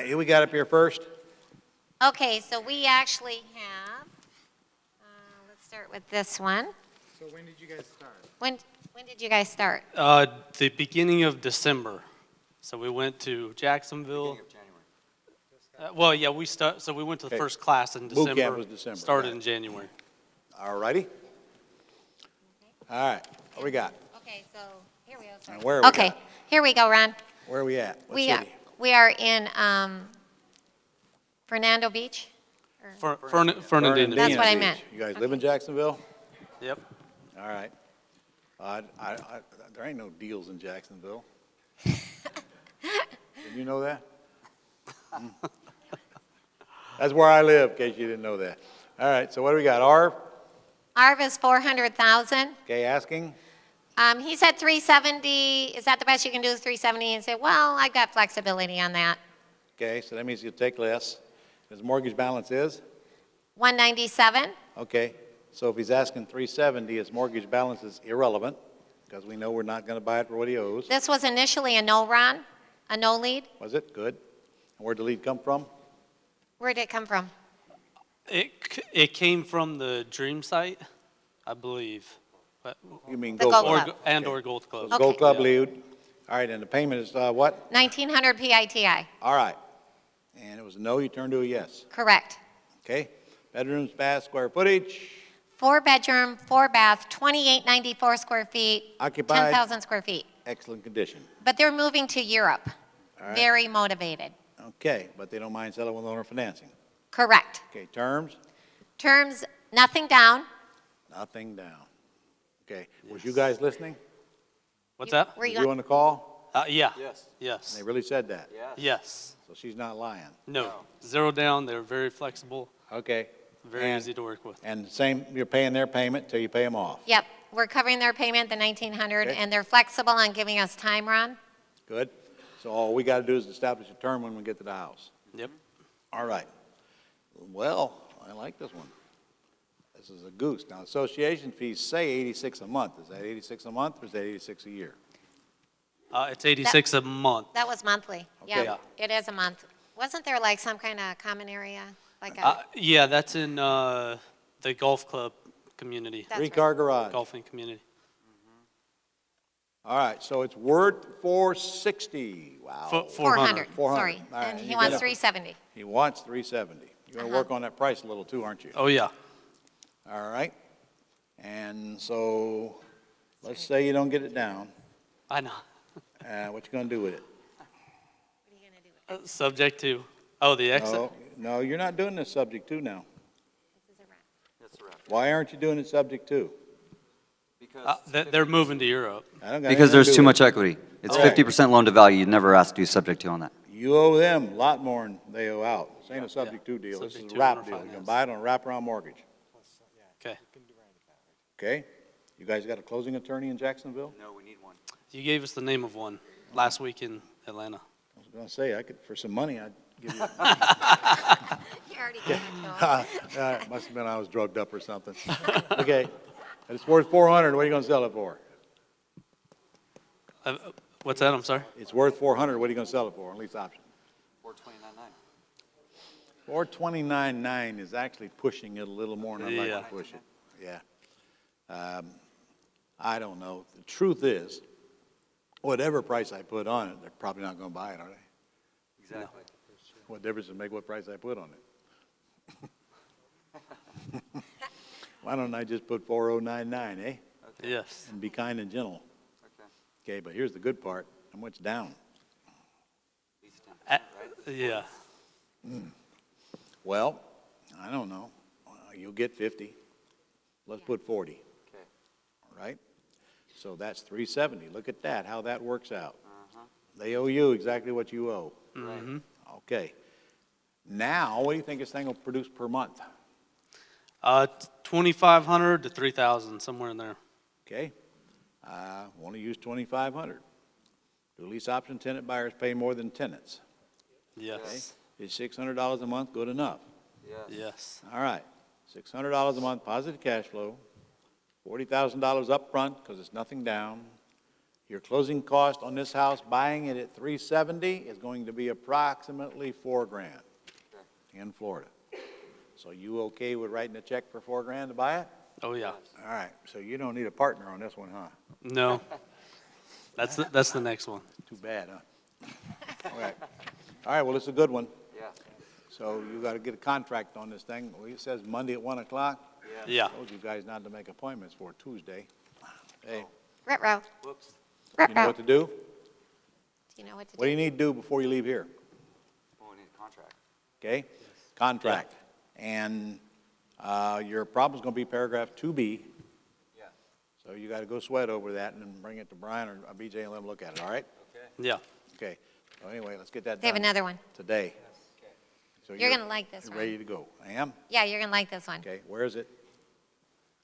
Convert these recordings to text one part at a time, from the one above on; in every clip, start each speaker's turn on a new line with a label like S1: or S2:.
S1: Who we got up here first?
S2: Okay, so we actually have, let's start with this one.
S1: So when did you guys start?
S2: When did you guys start?
S3: The beginning of December. So we went to Jacksonville. Well, yeah, so we went to the
S1: Okay.
S3: first class in
S1: Boot
S3: December.
S1: camp was December,
S3: Started
S1: right.
S3: in January.
S1: All righty. All right, what we got?
S2: Okay, so here we go. sorry.
S1: And where are we
S2: Okay,
S1: at?
S2: here we go, Ron.
S1: Where are we at? What
S2: We are,
S1: city?
S2: we are in Fernando Beach.
S3: Fernandina.
S2: That's what I
S1: Beach.
S2: meant.
S1: You guys live in Jacksonville?
S3: Yep.
S1: All right. There ain't no deals in Jacksonville. Did you know that? That's where I live, in case you didn't know that. All right, so what do we got? ARV,
S2: ARV is 400,000.
S1: okay, asking?
S2: He said 370. Is that the best you can do, 370? And say, well, I got flexibility on that.
S1: Okay, so that means you'll take less. His mortgage balance is?
S2: 197.
S1: Okay, so if he's asking 370, his mortgage balance is irrelevant, because we know we're not going to buy it for what he owes.
S2: This was initially a no, Ron, a no lead.
S1: Was it? Good. And where'd the lead come from?
S2: Where did it come from?
S3: It came from the Dream site, I believe. But,
S1: You mean
S2: The
S1: Gold
S2: Gold
S1: Club?
S2: Club.
S3: or Gold Club.
S1: So Gold Club
S3: Yeah.
S1: lead. All right, and the payment is what?
S2: 1900 PITI.
S1: All right. And it was a no, you turned to a yes.
S2: Correct.
S1: Okay. Bedrooms, bath, square footage,
S2: 4 bedroom, 4 bath, 2894 square feet,
S1: occupied,
S2: 10,000 square feet.
S1: excellent condition.
S2: But they're moving to Europe.
S1: All right.
S2: Very motivated.
S1: Okay, but they don't mind selling with owner financing.
S2: Correct.
S1: Okay, terms,
S2: Terms, nothing down.
S1: nothing down. Okay, was you guys listening?
S3: What's that?
S2: Were
S1: Was
S2: you
S1: you on the call?
S3: Yeah.
S4: Yes.
S3: Yes.
S1: They really said that?
S3: Yes.
S1: So she's not lying.
S3: No. Zero down. They're very flexible,
S1: Okay.
S3: very
S1: And-
S3: easy to work with.
S1: And same, you're paying their payment till you pay them off.
S2: Yep, we're covering their payment, the 1900,
S1: Okay.
S2: and they're flexible on giving us time, Ron.
S1: Good? So all we got to do is establish a term when we get to the house.
S3: Yep.
S1: All right. Well, I like this one. This is a goose. Now, association fees say 86 a month. Is that 86 a month or is that 86 a year?
S3: It's 86 a month.
S2: That was monthly.
S1: Okay.
S2: Yeah, it is a month. Wasn't there like some kind of common area? Like a,
S3: Yeah, that's in the golf club community,
S2: That's
S1: Three-car garage.
S3: golfing community.
S1: All right, so it's worth 460. Wow.
S2: 400,
S1: 400.
S2: sorry.
S1: All right,
S2: And he
S1: you
S2: wants
S1: got it.
S2: 370.
S1: He wants 370. You're going to work on that price a little too, aren't you?
S3: Oh, yeah.
S1: All right. And so let's say you don't get it down.
S3: I know.
S1: What you going to do with it?
S3: Subject to, oh, the exit?
S1: No, you're not doing this subject to now.
S4: That's right.
S1: Why aren't you doing it subject to?
S4: Because
S3: They're moving to Europe.
S1: I don't got
S5: Because
S1: anything to
S5: there's
S1: do
S5: too
S1: with
S5: much equity. It's
S1: Okay.
S5: 50% loan to value. You'd never ask to do subject to on that.
S1: it. You owe them a lot more than they owe out. This ain't a subject to deal. This is
S3: Subject
S1: a
S3: to
S1: wrap
S3: owner
S1: deal. You're going to
S3: finance.
S1: buy it on a wraparound mortgage.
S3: Okay.
S1: Okay? You guys got a closing attorney in Jacksonville?
S4: no, we need one.
S3: You gave us the name of one last week in Atlanta.
S1: I was going to say, I could, for some money, I'd give you.
S2: You already gave it to him.
S1: Must have been I was drugged up or something. Okay. It's worth 400. What are you going to sell it for?
S3: What's that? I'm sorry?
S1: It's worth 400. What are you going to sell it for on lease option?
S4: 429.9.
S1: 429.9 is actually pushing it a little more than I'd like
S3: Yeah.
S1: to push it. Yeah. I don't know. The truth is, whatever price I put on it, they're probably not going to buy it, are they?
S4: Exactly.
S1: What difference does it make what price I put on it? Why don't I just put 4099, eh?
S3: Yes.
S1: And be kind and gentle.
S4: Okay.
S1: Okay, but here's the good part. How much down?
S4: At least 10%, right?
S3: Yeah.
S1: Well, I don't know. You'll get 50. Let's put 40.
S4: Okay.
S1: All right? So that's 370. Look at that, how that works out.
S4: Uh-huh.
S1: They owe you exactly what you owe.
S3: Mm-hmm.
S1: Okay. Now, what do you think this thing will produce per month?
S3: 2,500 to 3,000, somewhere in there.
S1: Okay? Want to use 2,500. Do lease option tenant buyers pay more than tenants?
S3: Yes.
S1: Is $600 a month good enough?
S4: Yes.
S3: Yes.
S1: All right. $600 a month, positive cash flow, $40,000 up front because it's nothing down. Your closing cost on this house, buying it at 370, is going to be approximately $4,000 in Florida. So you okay with writing a check for $4,000 to buy it?
S3: Oh, yeah.
S1: All right, so you don't need a partner on this one, huh?
S3: No. That's the next one.
S1: Too bad, huh? All right. All right, well, it's a good one.
S4: Yeah.
S1: So you got to get a contract on this thing. Well, it says Monday at 1 o'clock.
S3: Yeah.
S1: Told you guys not to make appointments for Tuesday. Hey,
S2: Ruh-roh.
S4: Whoops.
S1: you know
S2: Ruh-roh.
S1: what to do?
S2: Do you know what to
S1: What do you
S2: do?
S1: need to do before you leave here?
S4: Well, we need a contract.
S1: Okay? Contract. And your problem's going to be paragraph 2B.
S4: Yeah.
S1: So you got to go sweat over that and then bring it to Brian or BJ and let them look at it, all right?
S4: Okay.
S3: Yeah.
S1: Okay. So anyway, let's get that
S2: They have
S1: done
S2: another one.
S1: today.
S4: Okay.
S1: So
S2: You're gonna like this
S1: you're
S2: one.
S1: ready to go. I am?
S2: Yeah, you're going to like this one.
S1: Okay. Where is it?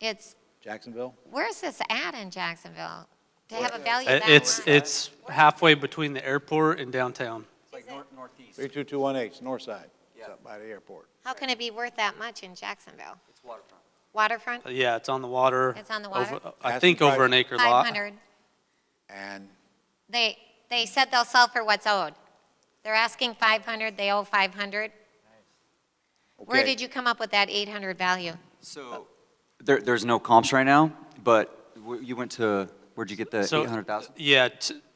S2: It's,
S1: Jacksonville?
S2: where's this at in Jacksonville? To have a value
S3: It-
S2: that
S3: It's,
S2: much?
S3: it's halfway between the airport and downtown.
S4: It's like northeast.
S1: 32218, north side. It's
S4: Yeah.
S1: up by the airport.
S2: How can it be worth that much in Jacksonville?
S4: It's waterfront.
S2: Waterfront,
S3: Yeah, it's on the water.
S2: It's on the water?
S3: I
S1: Asking
S3: think over an
S1: price.
S3: acre lot.
S2: 500.
S1: And
S2: They said they'll sell for what's owed. They're asking 500, they owe 500. Where
S1: okay.
S2: did you come up with that 800 value?
S4: So,
S5: There's no comps right now, but you went to, where'd you get the
S3: So-
S5: 800,000?
S3: Yeah,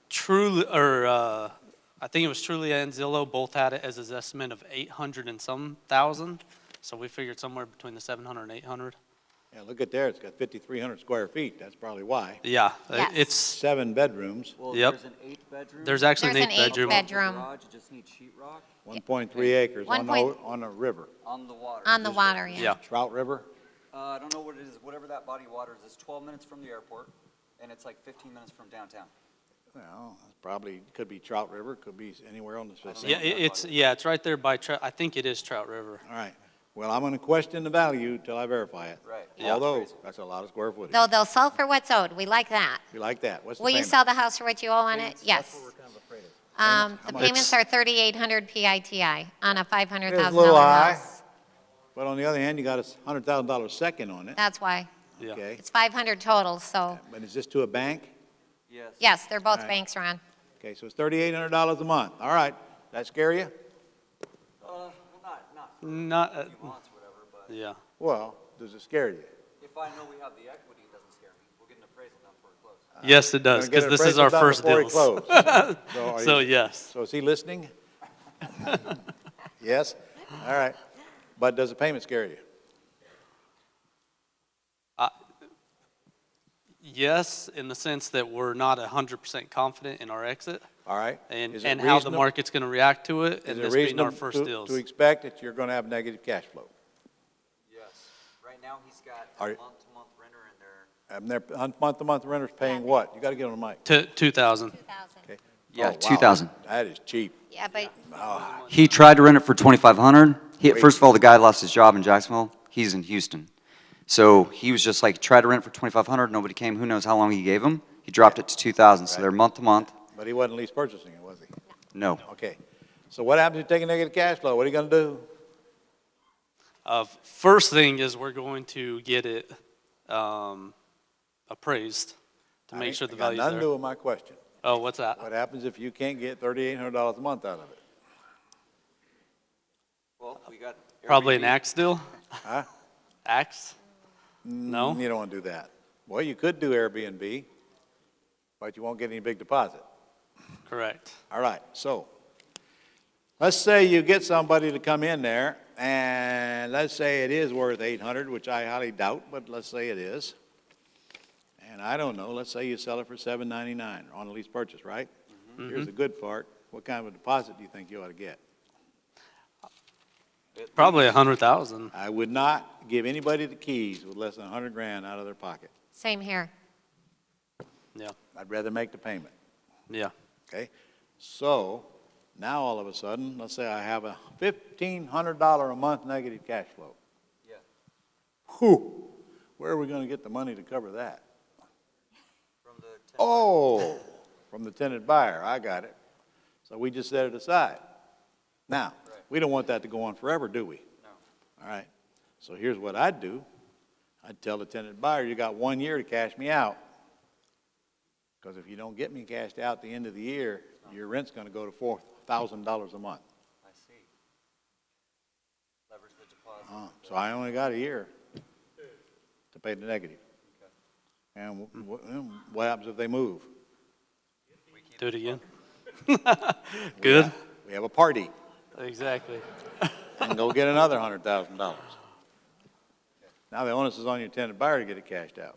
S3: Truly, or I think it was Trulia and Zillow both had it as an estimate of 800 and some thousand. So we figured somewhere between the 700 and 800.
S1: Yeah, look at there, it's got 5,300 square feet, that's probably why.
S3: Yeah,
S2: Yes.
S3: it's,
S1: 7 bedrooms,
S4: well,
S3: Yep.
S4: there's an 8-bedroom.
S3: there's actually
S2: There's
S3: an
S2: an
S3: 8-bedroom.
S2: eight-bedroom.
S4: Garage, you just need sheet rock
S1: 1.3 acres on the,
S2: 1
S1: on a river.
S4: on the water.
S2: On the water, yeah.
S3: Yeah.
S1: Trout River?
S4: I don't know what it is, whatever that body of water is, it's 12 minutes from the airport, and it's like 15 minutes from downtown.
S1: Well, it's probably, could be Trout River, could be anywhere on the
S3: Yeah,
S1: vicinity.
S3: it's right there by, I think it is Trout River.
S1: All right, well, I'm gonna question the value till I verify it.
S4: Right.
S3: Yeah.
S1: Although, that's a lot of square footage.
S2: Though they'll sell for what's owed, we like that.
S1: You like that? What's the
S2: Will you
S1: payment?
S2: sell the house for what you owe on it? Yes. The
S1: How much?
S2: payments are 3,800 PITI on a
S1: It's
S2: $500,000
S1: a little high.
S2: house.
S1: But on the other hand, you got a $100,000 second on it,
S2: That's why.
S3: Yeah.
S1: okay?
S2: It's 500 total, so,
S1: But is this to a bank?
S4: Yes.
S2: yes, they're both
S1: Right.
S2: banks, Ron.
S1: Okay, so it's $3,800 a month. All right, that scare you?
S4: Well, not for
S3: Not,
S4: a few months, whatever, but
S3: yeah.
S1: Well, does it scare you?
S4: if I know we have the equity, it doesn't scare me. We'll get an appraisal done before it closes.
S3: Yes, it does,
S1: Gonna get
S3: because
S1: an
S3: this is our
S1: appraisal done
S3: first
S1: before he
S3: deal.
S1: closes. So are
S3: So,
S1: you-
S3: yes.
S1: So is he listening? Yes? All right. But does the payment scare you?
S3: Yes, in the sense that we're not 100% confident in our exit
S1: All right?
S3: and,
S1: Is it
S3: and how the
S1: reasonable-
S3: market's going to react to it,
S1: Is
S3: and
S1: it
S3: this being
S1: reasonable
S3: our first deals.
S1: to expect that you're going to have negative cash flow?
S4: Yes. Right now, he's got
S1: Are
S4: a
S1: you-
S4: month-to-month renter in there.
S1: And their month-to-month renters paying what? You got to get on the mic.
S3: 2,000.
S2: 2,000.
S1: Okay.
S5: Yeah,
S1: Oh, wow.
S5: 2,000.
S1: That is cheap.
S2: Yeah, but
S5: He tried to rent it for 2,500.
S1: Wait.
S5: First of all, the guy lost his job in Jacksonville. He's in Houston. So he was just like, tried to rent it for 2,500. Nobody came. Who knows how long he gave him? He dropped it to 2,000. So
S1: Right.
S5: they're month to month.
S1: But he wasn't lease purchasing it, was he?
S5: No.
S1: Okay. So what happens if you take a negative cash flow? What are you going to do?
S3: First thing is we're going to get it appraised to make sure the value's
S1: Got nothing to do
S3: there.
S1: with my question.
S3: Oh, what's that?
S1: What happens if you can't get $3,800 a month out of it?
S4: Well, we got.
S3: Probably an
S4: Airbnb.
S3: axe deal?
S1: Huh?
S3: Axe? No?
S1: You don't want to do that. Well, you could do Airbnb, but you won't get any big deposit.
S3: Correct.
S1: All right, so let's say you get somebody to come in there, and let's say it is worth 800, which I highly doubt, but let's say it is. And I don't know, let's say you sell it for $799 on a lease purchase, right? Here's the good part. What kind of a deposit do you think you ought to get?
S3: Probably 100,000.
S1: I would not give anybody the keys with less than 100 grand out of their pocket.
S2: same here.
S3: Yeah,
S1: I'd rather make the payment.
S3: yeah.
S1: Okay, so now all of a sudden, let's say I have a $1,500 a month negative cash flow.
S4: Yeah.
S1: Whew, where are we going to get the money to cover that?
S4: From the.
S1: Oh, from the tenant buyer, I got it. So we just set it aside. Now, we don't want that to go on forever, do we?
S4: No.
S1: All right, so here's what I'd do. I'd tell the tenant buyer, you got 1 year to cash me out. Because if you don't get me cashed out at the end of the year, your rent's gonna go to $4,000 a month.
S4: I see. Leverage the deposit.
S1: So I only got a year to pay the negative. And what happens if they move?
S3: Do it again. Good.
S1: We have a party
S3: Exactly.
S1: and go get another $100,000. Now the onus is on your tenant buyer to get it cashed out.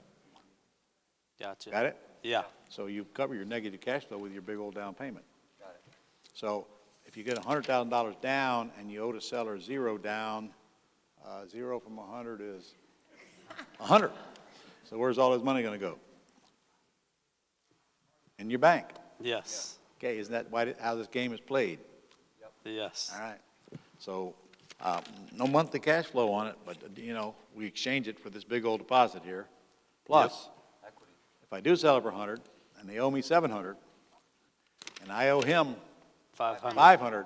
S3: Gotcha.
S1: Got it?
S3: Yeah.
S1: So you cover your negative cash flow with your big old down payment.
S4: Got it.
S1: So if you get $100,000 down and you owe the seller zero down, zero from 100 is 100. So where's all his money gonna go? In your bank.
S3: Yes.
S1: Okay, isn't that how this game is played?
S3: Yes.
S1: All right. So, no monthly cash flow on it, but, we exchange it for this big old deposit here. Plus,
S4: Equity.
S1: if I do sell it for 100 and they owe me 700 and I owe him
S3: 500.
S1: 500,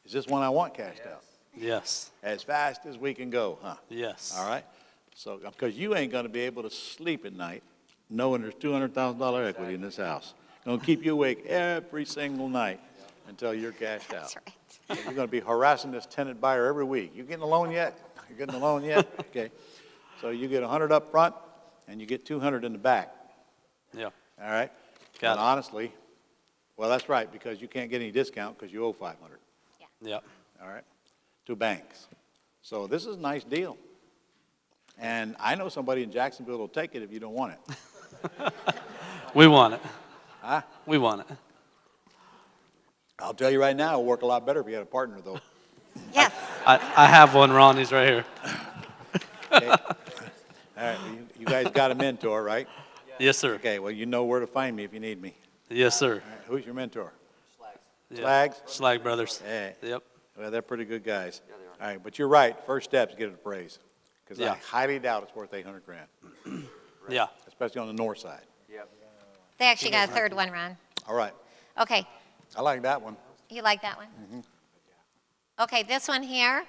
S1: is this one I want cashed out?
S3: Yes.
S1: As fast as we can go, huh?
S3: Yes.
S1: All right? So, because you ain't gonna be able to sleep at night knowing there's $200,000 equity in this house. Gonna keep you awake every single night until you're cashed out.
S2: That's right.
S1: So you're gonna be harassing this tenant buyer every week. You getting a loan yet? You getting a loan yet? Okay. So you get 100 up front and you get 200 in the back,
S3: Yeah.
S1: all right?
S3: Got
S1: And
S3: it.
S1: honestly, well, that's right, because you can't get any discount because you owe 500,
S3: Yeah.
S1: all right? To banks. So this is a nice deal. And I know somebody in Jacksonville will take it if you don't want it.
S3: We want it.
S1: Huh?
S3: We want it.
S1: I'll tell you right now, it'll work a lot better if you had a partner, though.
S2: Yes,
S3: I have one, Ron. He's right here.
S1: Okay? All right, well, you guys got a mentor, right?
S3: Yes, sir.
S1: Okay, well, you know where to find me if you need me.
S3: Yes, sir.
S1: All right, who's your mentor?
S3: Yeah.
S1: Slags?
S3: Slag Brothers.
S1: Yeah,
S3: Yep.
S1: well, they're pretty good guys.
S4: Yeah, they are.
S1: All right, but you're right, first step is get it appraised. Because I
S3: Yeah.
S1: highly doubt it's worth 800 grand,
S3: Yeah.
S1: especially on the north side.
S4: Yep.
S2: they actually got a third one, Ron.
S1: All right,
S2: Okay,
S1: I like that one.
S2: you like that one? Okay, this one here,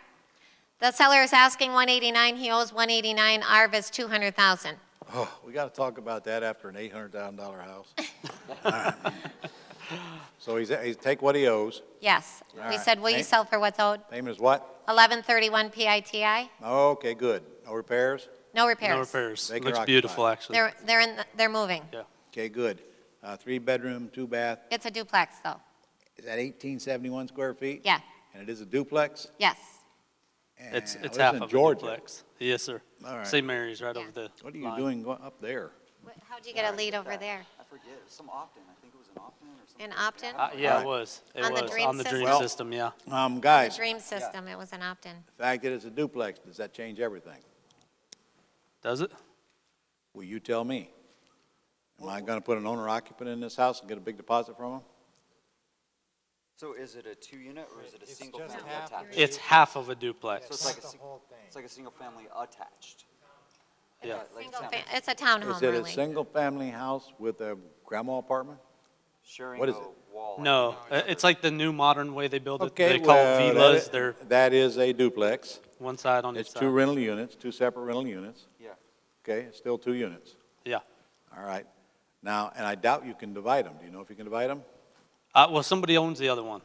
S2: the seller is asking 189, he owes 189, ARV is 200,000.
S1: Oh, we got to talk about that after an $800,000 house. All right. So he's take what he owes.
S2: Yes,
S1: All
S2: we
S1: right.
S2: said, will you
S1: Hey.
S2: sell for what's owed?
S1: Payment is what?
S2: 1131 PITI,
S1: Okay, good. No repairs?
S2: no repairs.
S3: No repairs.
S1: They can
S3: Looks
S1: occupy.
S3: beautiful, actually.
S2: They're moving.
S3: Yeah.
S1: Okay, good. 3-bedroom, 2-bath.
S2: It's a duplex, though.
S1: Is that 1871 square feet?
S2: Yeah,
S1: And it is a duplex?
S2: yes.
S3: It's
S1: And- oh,
S3: half
S1: in
S3: of a
S1: Georgia.
S3: duplex. Yes, sir.
S1: All right.
S3: St. Mary's right
S2: Yeah.
S3: over the
S1: What are you
S3: line.
S1: doing up there?
S2: How'd you get a lead over there?
S4: I forget. It was some Optin. I think it was an Optin or something.
S2: In Optin?
S3: Yeah,
S1: Alright.
S3: it was. It
S2: On the
S3: was
S2: Dream
S3: on the Dream
S1: system?
S3: system, yeah.
S2: The
S1: Guys,
S2: Dream System, it was an opt-in.
S1: the fact that it's a duplex, does that change everything?
S3: Does it?
S1: Will you tell me? Am I going to put an owner occupant in this house and get a big deposit from him?
S4: So is it a 2-unit or is it a single family attached?
S3: It's half of a
S4: So
S3: duplex.
S4: it's like it's like a single family attached.
S3: Yeah.
S4: Like
S2: Single
S4: town-
S2: It's a townhome,
S1: Is it a
S2: really.
S1: single-family house with a grandma apartment?
S4: Sharing
S1: What is
S4: a
S1: it?
S4: wall.
S3: No, it's like the new modern way they build it.
S1: Okay,
S3: They call
S1: well,
S3: it villas. They're
S1: that is a duplex.
S3: one side on each
S1: It's
S3: side.
S1: 2 rental units, 2 separate rental units.
S4: Yeah.
S1: Okay, it's still 2 units.
S3: Yeah.
S1: All right. Now, and I doubt you can divide them. Do you know if you can divide them?
S3: Well, somebody owns the other one.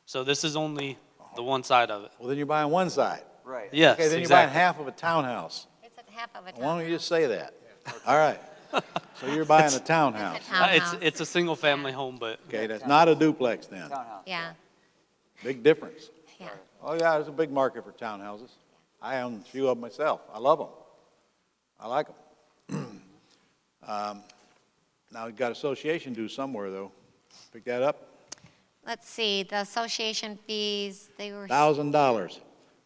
S3: So this is only the one side of it.
S1: Well, then you're buying one side.
S4: Right.
S3: Yes,
S1: Okay, then you're buying
S3: exactly.
S1: half of a townhouse.
S2: It's a half of a
S1: Why don't you
S2: townhouse.
S1: just say that? All right. So you're buying a townhouse.
S2: It's a townhouse.
S3: It's a single family home, but
S1: Okay, that's not a duplex then.
S4: Townhouse.
S2: Yeah,
S1: Big difference.
S2: yeah.
S1: Oh, yeah, there's a big market for townhouses. I own a few of them myself. I love them. I like them. Now, you've got association dues somewhere, though. Pick that up.
S2: Let's see, the association fees, they were
S1: $1,000.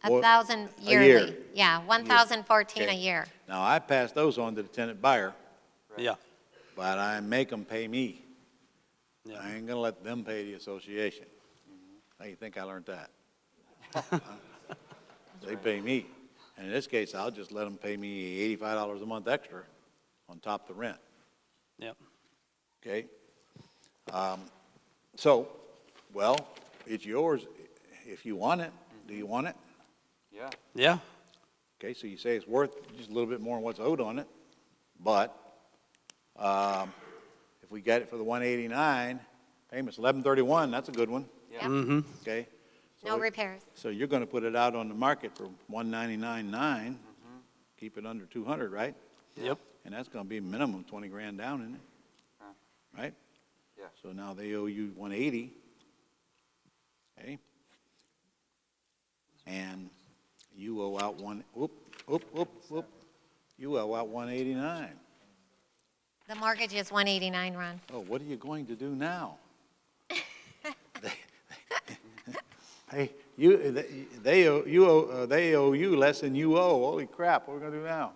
S1: Well,
S2: 1,000
S1: a year.
S2: yearly. Yeah, 1,014 a
S1: Okay.
S2: year.
S1: Now, I pass those on to the tenant buyer,
S3: yeah.
S1: but I make them pay me.
S3: Yeah.
S1: I ain't gonna let them pay the association. How you think I learned that? Huh? They pay me. And in this case, I'll just let them pay me $85 a month extra on top of the rent,
S3: Yep.
S1: okay? So, well, it's yours if you want it. Do you want it?
S4: Yeah.
S3: Yeah.
S1: Okay, so you say it's worth just a little bit more than what's owed on it, but if if we get it for the 189, payments 1131, that's a good one,
S2: Yep.
S3: Mm-hmm.
S1: okay?
S2: No
S1: So-
S2: repairs.
S1: So you're gonna put it out on the market for 199.9, keep it under 200, right?
S3: Yep.
S1: And that's gonna be minimum 20 grand down, isn't it? Right?
S4: Yeah.
S1: So now they owe you 180, okay? And you owe out you owe out 189.
S2: The mortgage is 189, Ron.
S1: Oh, what are you going to do now? Hey, they owe you less than you owe. Holy crap, what are we gonna do now?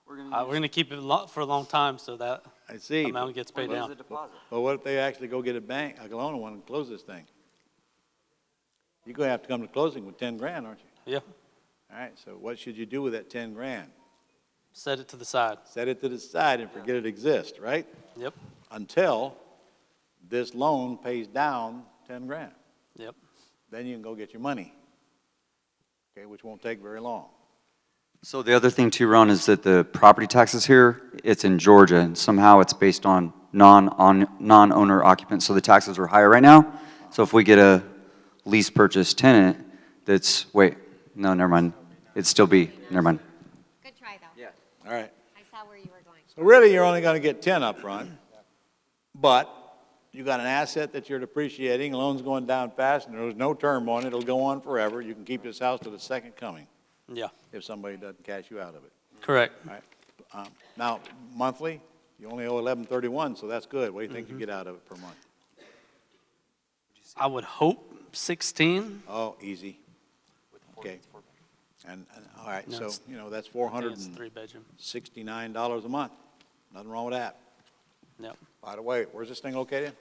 S4: We're
S3: We're
S4: gonna use,
S3: gonna keep it for a long time so that
S1: I see.
S3: amount gets paid
S4: use
S3: down.
S4: the deposit.
S1: But what if they actually go get a bank, a loan, and want to close this thing? You're gonna have to come to closing with 10 grand, aren't you?
S3: Yeah,
S1: All right, so what should you do with that 10 grand?
S3: set it to the side.
S1: Set it to the side and forget it exists, right?
S3: Yep,
S1: Until this loan pays down 10 grand.
S3: yep.
S1: Then you can go get your money, okay, which won't take very long.
S5: So the other thing too, Ron, is that the property taxes here, it's in Georgia, and somehow it's based on non-owner occupants, so the taxes are higher right now. So if we get a lease purchase tenant that's, wait, no, never mind, it'd still be, never mind.
S2: Good try, though.
S4: Yeah.
S1: All right.
S2: I saw where you were going.
S1: So really, you're only gonna get 10 up front, but you got an asset that you're depreciating, loan's going down fast, and there's no term on it, it'll go on forever. You can keep this house to the second coming
S3: Yeah,
S1: if somebody doesn't cash you out of it.
S3: correct.
S1: All right. Now, monthly, you only owe 1131, so that's good. What do you think you get out of it per month?
S3: I would hope 16.
S1: Oh, easy.
S4: With four-
S1: Okay.
S4: four-
S1: And, all right,
S3: No,
S1: so,
S3: it's-
S1: you know, that's
S3: I think
S1: $469
S3: it's 3-bedroom.
S1: a month. Nothing wrong with that.
S3: Yep.
S1: By the way, where's this thing located?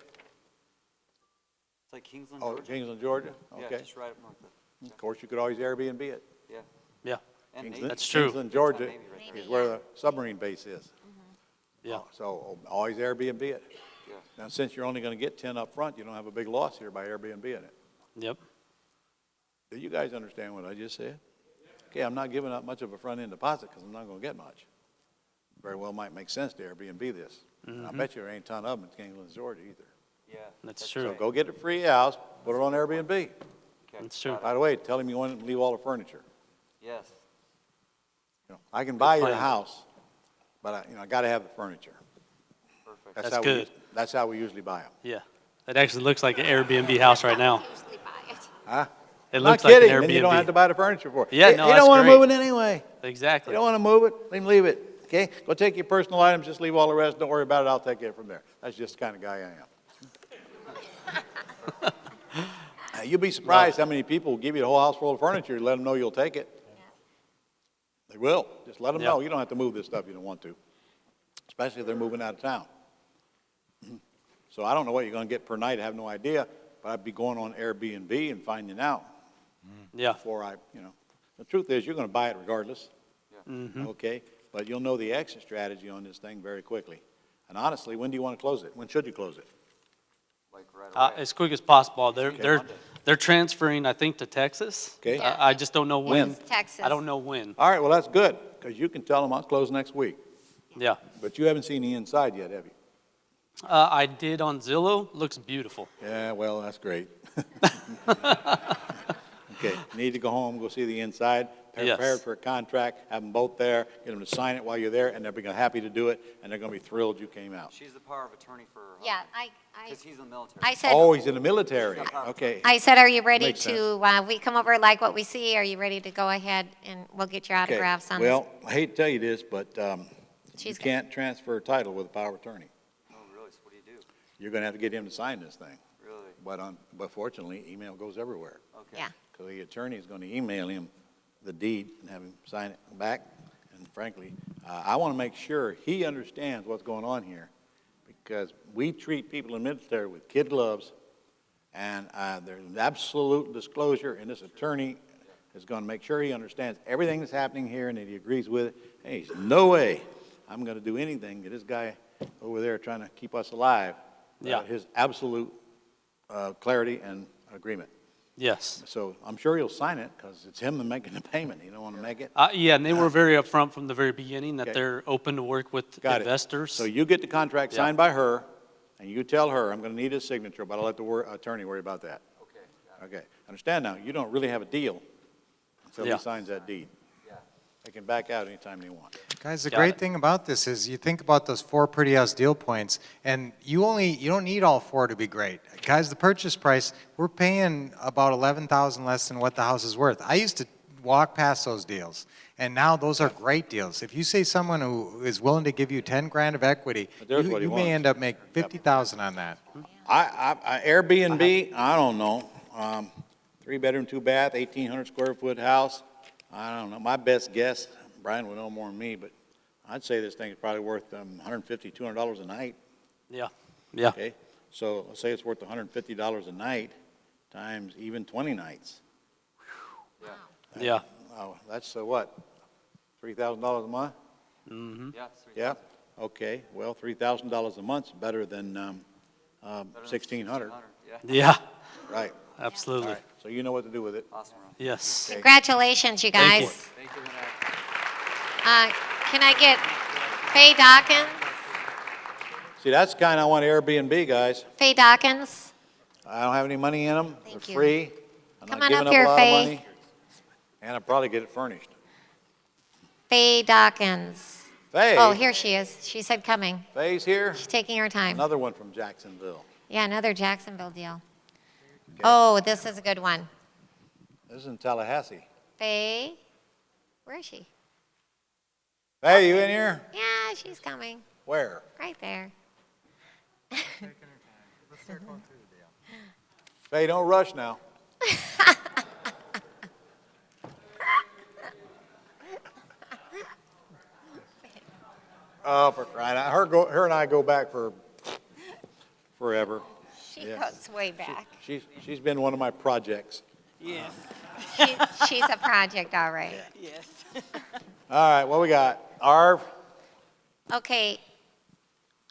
S4: It's like Kingsland,
S1: Oh,
S4: Georgia.
S1: Kingsland, Georgia?
S4: Yeah,
S1: Okay.
S4: just right up north of,
S1: Of course, you could always Airbnb it.
S4: yeah.
S3: Yeah,
S4: And
S1: Kingsland-
S4: Navy.
S3: That's true.
S1: Kingsland, Georgia
S4: Navy right there.
S1: is where the submarine base is.
S3: yeah.
S1: So always Airbnb it.
S4: Yeah.
S1: Now, since you're only going to get 10 up front, you don't have a big loss here by Airbnb in it.
S3: Yep.
S1: Do you guys understand what I just said? Okay, I'm not giving up much of a front-end deposit because I'm not going to get much. Very well might make sense to Airbnb this. And I bet you there ain't a ton of them in Kingsland, Georgia either.
S4: Yeah.
S3: That's
S1: So
S3: true.
S1: go get a free house, put it on Airbnb.
S4: Okay,
S3: That's true.
S4: got it.
S1: By the way, tell him you want to leave all the furniture.
S4: Yes.
S1: You know, I can buy your
S3: plan.
S1: house, but I got to have the furniture.
S4: Perfect.
S3: That's
S1: how
S3: good.
S1: That's how we usually buy them.
S3: Yeah. It actually looks like an Airbnb house right now.
S2: Usually buy it.
S1: Huh?
S3: It
S1: Not
S3: looks like an
S1: kidding, then you don't have to
S3: Airbnb.
S1: buy the furniture for it.
S3: Yeah,
S1: You-
S3: no,
S1: You
S3: that's
S1: don't want to
S3: great.
S1: move it anyway. You
S3: Exactly.
S1: don't want to move it, leave it, okay? Go take your personal items, just leave all the rest, don't worry about it, I'll take it from there. That's just the kind of guy I am. You'll be surprised how many people will give you the whole house full of furniture, let them know you'll take it. They will, just let them
S3: Yeah.
S1: know, you don't have to move this stuff you don't want to, especially if they're moving out of town. So I don't know what you're gonna get per night, I have no idea, but I'd be going on Airbnb and finding out
S3: Yeah.
S1: before the truth is, you're gonna buy it regardless.
S3: Mm-hmm.
S1: Okay, but you'll know the exit strategy on this thing very quickly. And honestly, when do you want to close it? When should you close it?
S4: Like right away.
S3: As quick as possible.
S1: Okay.
S3: They're transferring, I think, to Texas.
S1: Okay.
S3: I just don't know when.
S2: Texas.
S3: I don't know when.
S1: All right, well, that's good, because you can tell them I'll close next week.
S3: Yeah.
S1: But you haven't seen the inside yet, have you?
S3: I did on Zillow. Looks beautiful.
S1: Yeah, well, that's great. Okay, need to go home, go see the inside,
S3: Yes.
S1: prepared for a contract, have them both there, get them to sign it while you're there, and they'll be happy to do it, and they're gonna be thrilled you came out.
S4: She's the power of attorney for her
S2: Yeah,
S4: husband.
S2: I
S4: Because he's in the military.
S2: I said,
S1: Oh, he's in the military, okay.
S2: I said, are you ready
S1: Makes
S2: to, we come over, like what we see? Are you ready to go ahead and we'll get your
S1: Okay,
S2: autographs on this?
S1: well, I hate to tell you this, but you
S2: She's good.
S1: can't transfer a title with a power of attorney.
S4: Oh, really? So what do you do?
S1: You're gonna have to get him to sign this thing.
S4: Really?
S1: But fortunately, email goes everywhere.
S4: Okay.
S2: Yeah.
S1: Because the attorney is going to email him the deed and have him sign it back. And frankly, I want to make sure he understands what's going on here, because we treat people in the military with kid gloves, and there's an absolute disclosure, and this attorney is going to make sure he understands everything that's happening here and that he agrees with it. Hey, there's no way I'm going to do anything to this guy over there trying to keep us alive without his absolute clarity and agreement.
S3: Yes.
S1: So I'm sure he'll sign it, because it's him making the payment. You don't want to make it?
S3: Yeah, and they were very upfront from the very beginning that
S1: Okay.
S3: they're open to work with
S1: Got it.
S3: investors.
S1: So you get the contract
S3: Yeah.
S1: signed by her, and you tell her, I'm gonna need his signature, but I'll let the attorney worry about that.
S4: Okay,
S1: Okay, understand now, you don't really have a deal until he
S3: Yeah.
S1: signs that deed.
S4: yeah.
S1: They can back out anytime they want.
S6: Guys, the
S3: Got
S6: great
S3: it.
S6: thing about this is you think about those 4 pretty house deal points, and you don't need all 4 to be great. Guys, the purchase price, we're paying about 11,000 less than what the house is worth. I used to walk past those deals, and now those are great deals. If you say someone who is willing to give you 10 grand of equity,
S1: But there's what he
S6: you may
S1: wants.
S6: end up making 50,000 on that.
S1: Airbnb, I don't know, 3-bedroom, 2-bath, 1,800 square foot house. I don't know, my best guess, Brian would know more than me, but I'd say this thing is probably worth $150, $200 a night,
S3: Yeah, yeah,
S1: okay? So let's say it's worth $150 a night times even 20 nights.
S3: yeah.
S1: Oh, that's what, $3,000 a month?
S4: Yeah, it's
S1: Yeah, okay, well, $3,000 a month's better than
S4: better than
S1: 1,600,
S4: Yeah,
S3: Yeah,
S1: right? All
S3: absolutely.
S1: right, so you know what to do with it.
S4: awesome, Ron.
S3: Yes.
S2: Congratulations, you
S3: Thank you.
S2: guys.
S4: Thank you, Lynette.
S2: Can I get Faye Dawkins?
S1: See, that's the kind I want Airbnb, guys.
S2: Faye Dawkins?
S1: I don't have any money in them.
S2: Thank
S1: They're
S2: you.
S1: free. I'm
S2: Come
S1: not
S2: on
S1: giving
S2: up
S1: up
S2: here,
S1: a lot
S2: Faye.
S1: of money. And I'll probably get it furnished.
S2: Faye Dawkins.
S1: Faye?
S2: Oh, here she is. She said coming.
S1: Faye's here.
S2: She's taking her time.
S1: Another one from Jacksonville.
S2: Yeah, another Jacksonville deal. Oh, this is a good one.
S1: This is in Tallahassee.
S2: Faye, where is she?
S1: Hey, you in here?
S2: Yeah, she's coming.
S1: Where?
S2: Right there.
S1: Faye, don't rush now. Oh, for crying out. Her and I go back for forever.
S2: She
S1: Yeah.
S2: goes way back.
S1: She's been one of my projects.
S7: Yes,
S2: She's a project, all right.
S7: yes.
S1: All right, what we got? Arv?
S2: Okay.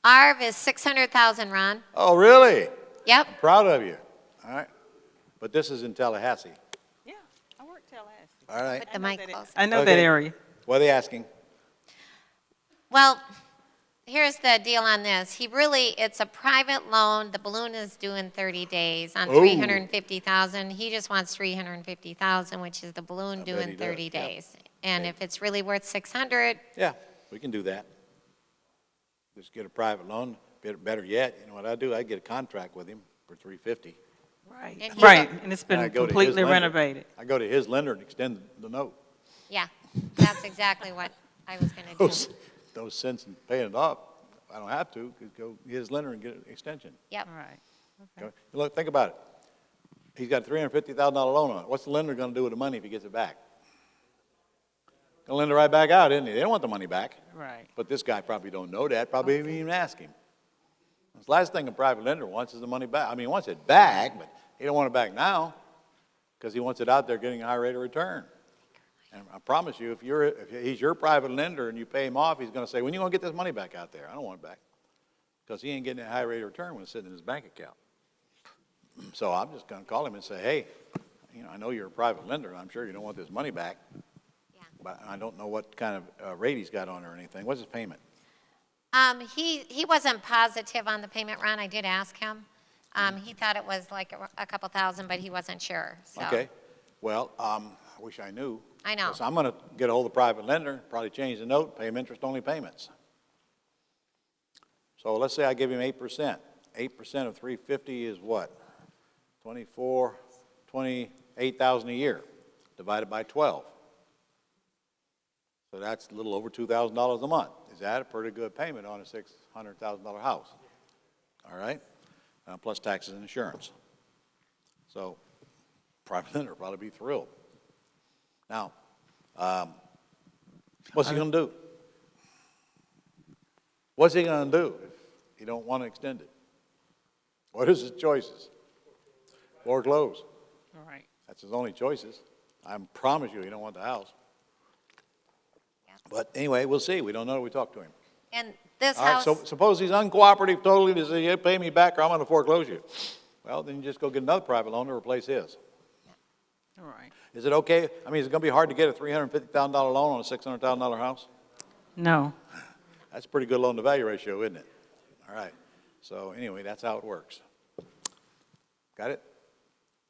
S2: Arv is 600,000, Ron.
S1: Oh, really?
S2: Yep.
S1: Proud of you. All right. But this is in Tallahassee.
S7: Yeah, I work Tallahassee.
S1: All right.
S2: Put the mic close.
S7: I know
S1: Okay.
S7: that area.
S1: What are they asking?
S2: Well, here's the deal on this. It's a private loan. The balloon is due in 30 days on
S1: Oh.
S2: 350,000. He just wants 350,000, which is the balloon
S1: I
S2: due
S1: bet
S2: in
S1: he does,
S2: 30
S1: yeah.
S2: days. And
S1: Okay.
S2: if it's really worth 600,
S1: Yeah, we can do that. Just get a private loan. Better yet, you know what I do? I get a contract with him for 350.
S7: Right,
S2: And he's
S7: right,
S2: a-
S7: and it's
S1: And I
S7: been
S1: go to his
S7: completely
S1: lender.
S7: renovated.
S1: I go to his lender and extend the note.
S2: yeah, that's exactly what I was going to do.
S1: Those cents and paying it off, I don't have to, could go to his lender and get an extension.
S2: Yep.
S7: Right.
S1: Okay? Look, think about it. He's got a $350,000 loan on it. What's the lender gonna do with the money if he gets it back? Gonna lend it right back out, isn't he? They don't want the money back.
S7: Right.
S1: But this guy probably don't know that, probably didn't even ask him. The last thing a private lender wants is the money back. I mean, he wants it back, but he don't want it back now because he wants it out there getting a high rate of return. And I promise you, if he's your private lender and you pay him off, he's gonna say, when you gonna get this money back out there? I don't want it back. Because he ain't getting a high rate of return when it's sitting in his bank account. So I'm just gonna call him and say, hey, you know, I know you're a private lender, and I'm sure you don't want this money back.
S2: Yeah.
S1: But I don't know what kind of rate he's got on it or anything. What's his payment?
S2: He wasn't positive on the payment, Ron. I did ask him. He thought it was like a couple thousand, but he wasn't sure, so.
S1: Okay, well, I wish I knew.
S2: I know.
S1: So I'm gonna get a hold of the private lender, probably change the note, pay him interest-only payments. So let's say I give him 8%. 8% of 350 is what? 28,000 a year, divided by 12. So that's a little over $2,000 a month. Is that a pretty good payment on a $600,000 house? All right? Plus taxes and insurance. So private lender will probably be thrilled. Now, what's he gonna do? What's he gonna do if he don't want to extend it? What is his choices? Foreclose.
S7: All right.
S1: That's his only choices. I promise you, he don't want the house.
S2: Yeah.
S1: But anyway, we'll see. We don't know till we talk to him.
S2: And this
S1: All right,
S2: house,
S1: so suppose he's uncooperative totally to say, yeah, pay me back or I'm gonna foreclose you. Well, then you just go get another private loan to replace his.
S7: All right.
S1: Is it okay? I mean, is it gonna be hard to get a $350,000 loan on a $600,000 house?
S7: No.
S1: That's a pretty good loan to value ratio, isn't it? All right. So anyway, that's how it works. Got it?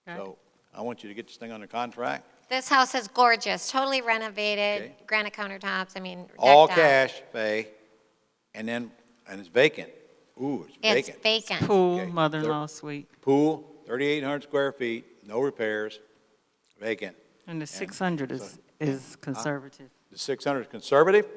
S7: Got
S1: So I want you to get this thing under contract.
S2: This house is gorgeous, totally renovated,
S1: Okay.
S2: granite countertops, I mean,
S1: All
S2: decked out.
S1: cash, Fay, and it's vacant. Ooh, it's
S2: It's
S1: vacant.
S2: vacant.
S7: Pool,
S1: Okay.
S7: mother-in-law suite,
S1: Pool, 3,800 square feet, no repairs, vacant.
S7: and the 600 is conservative.
S1: The 600 is conservative?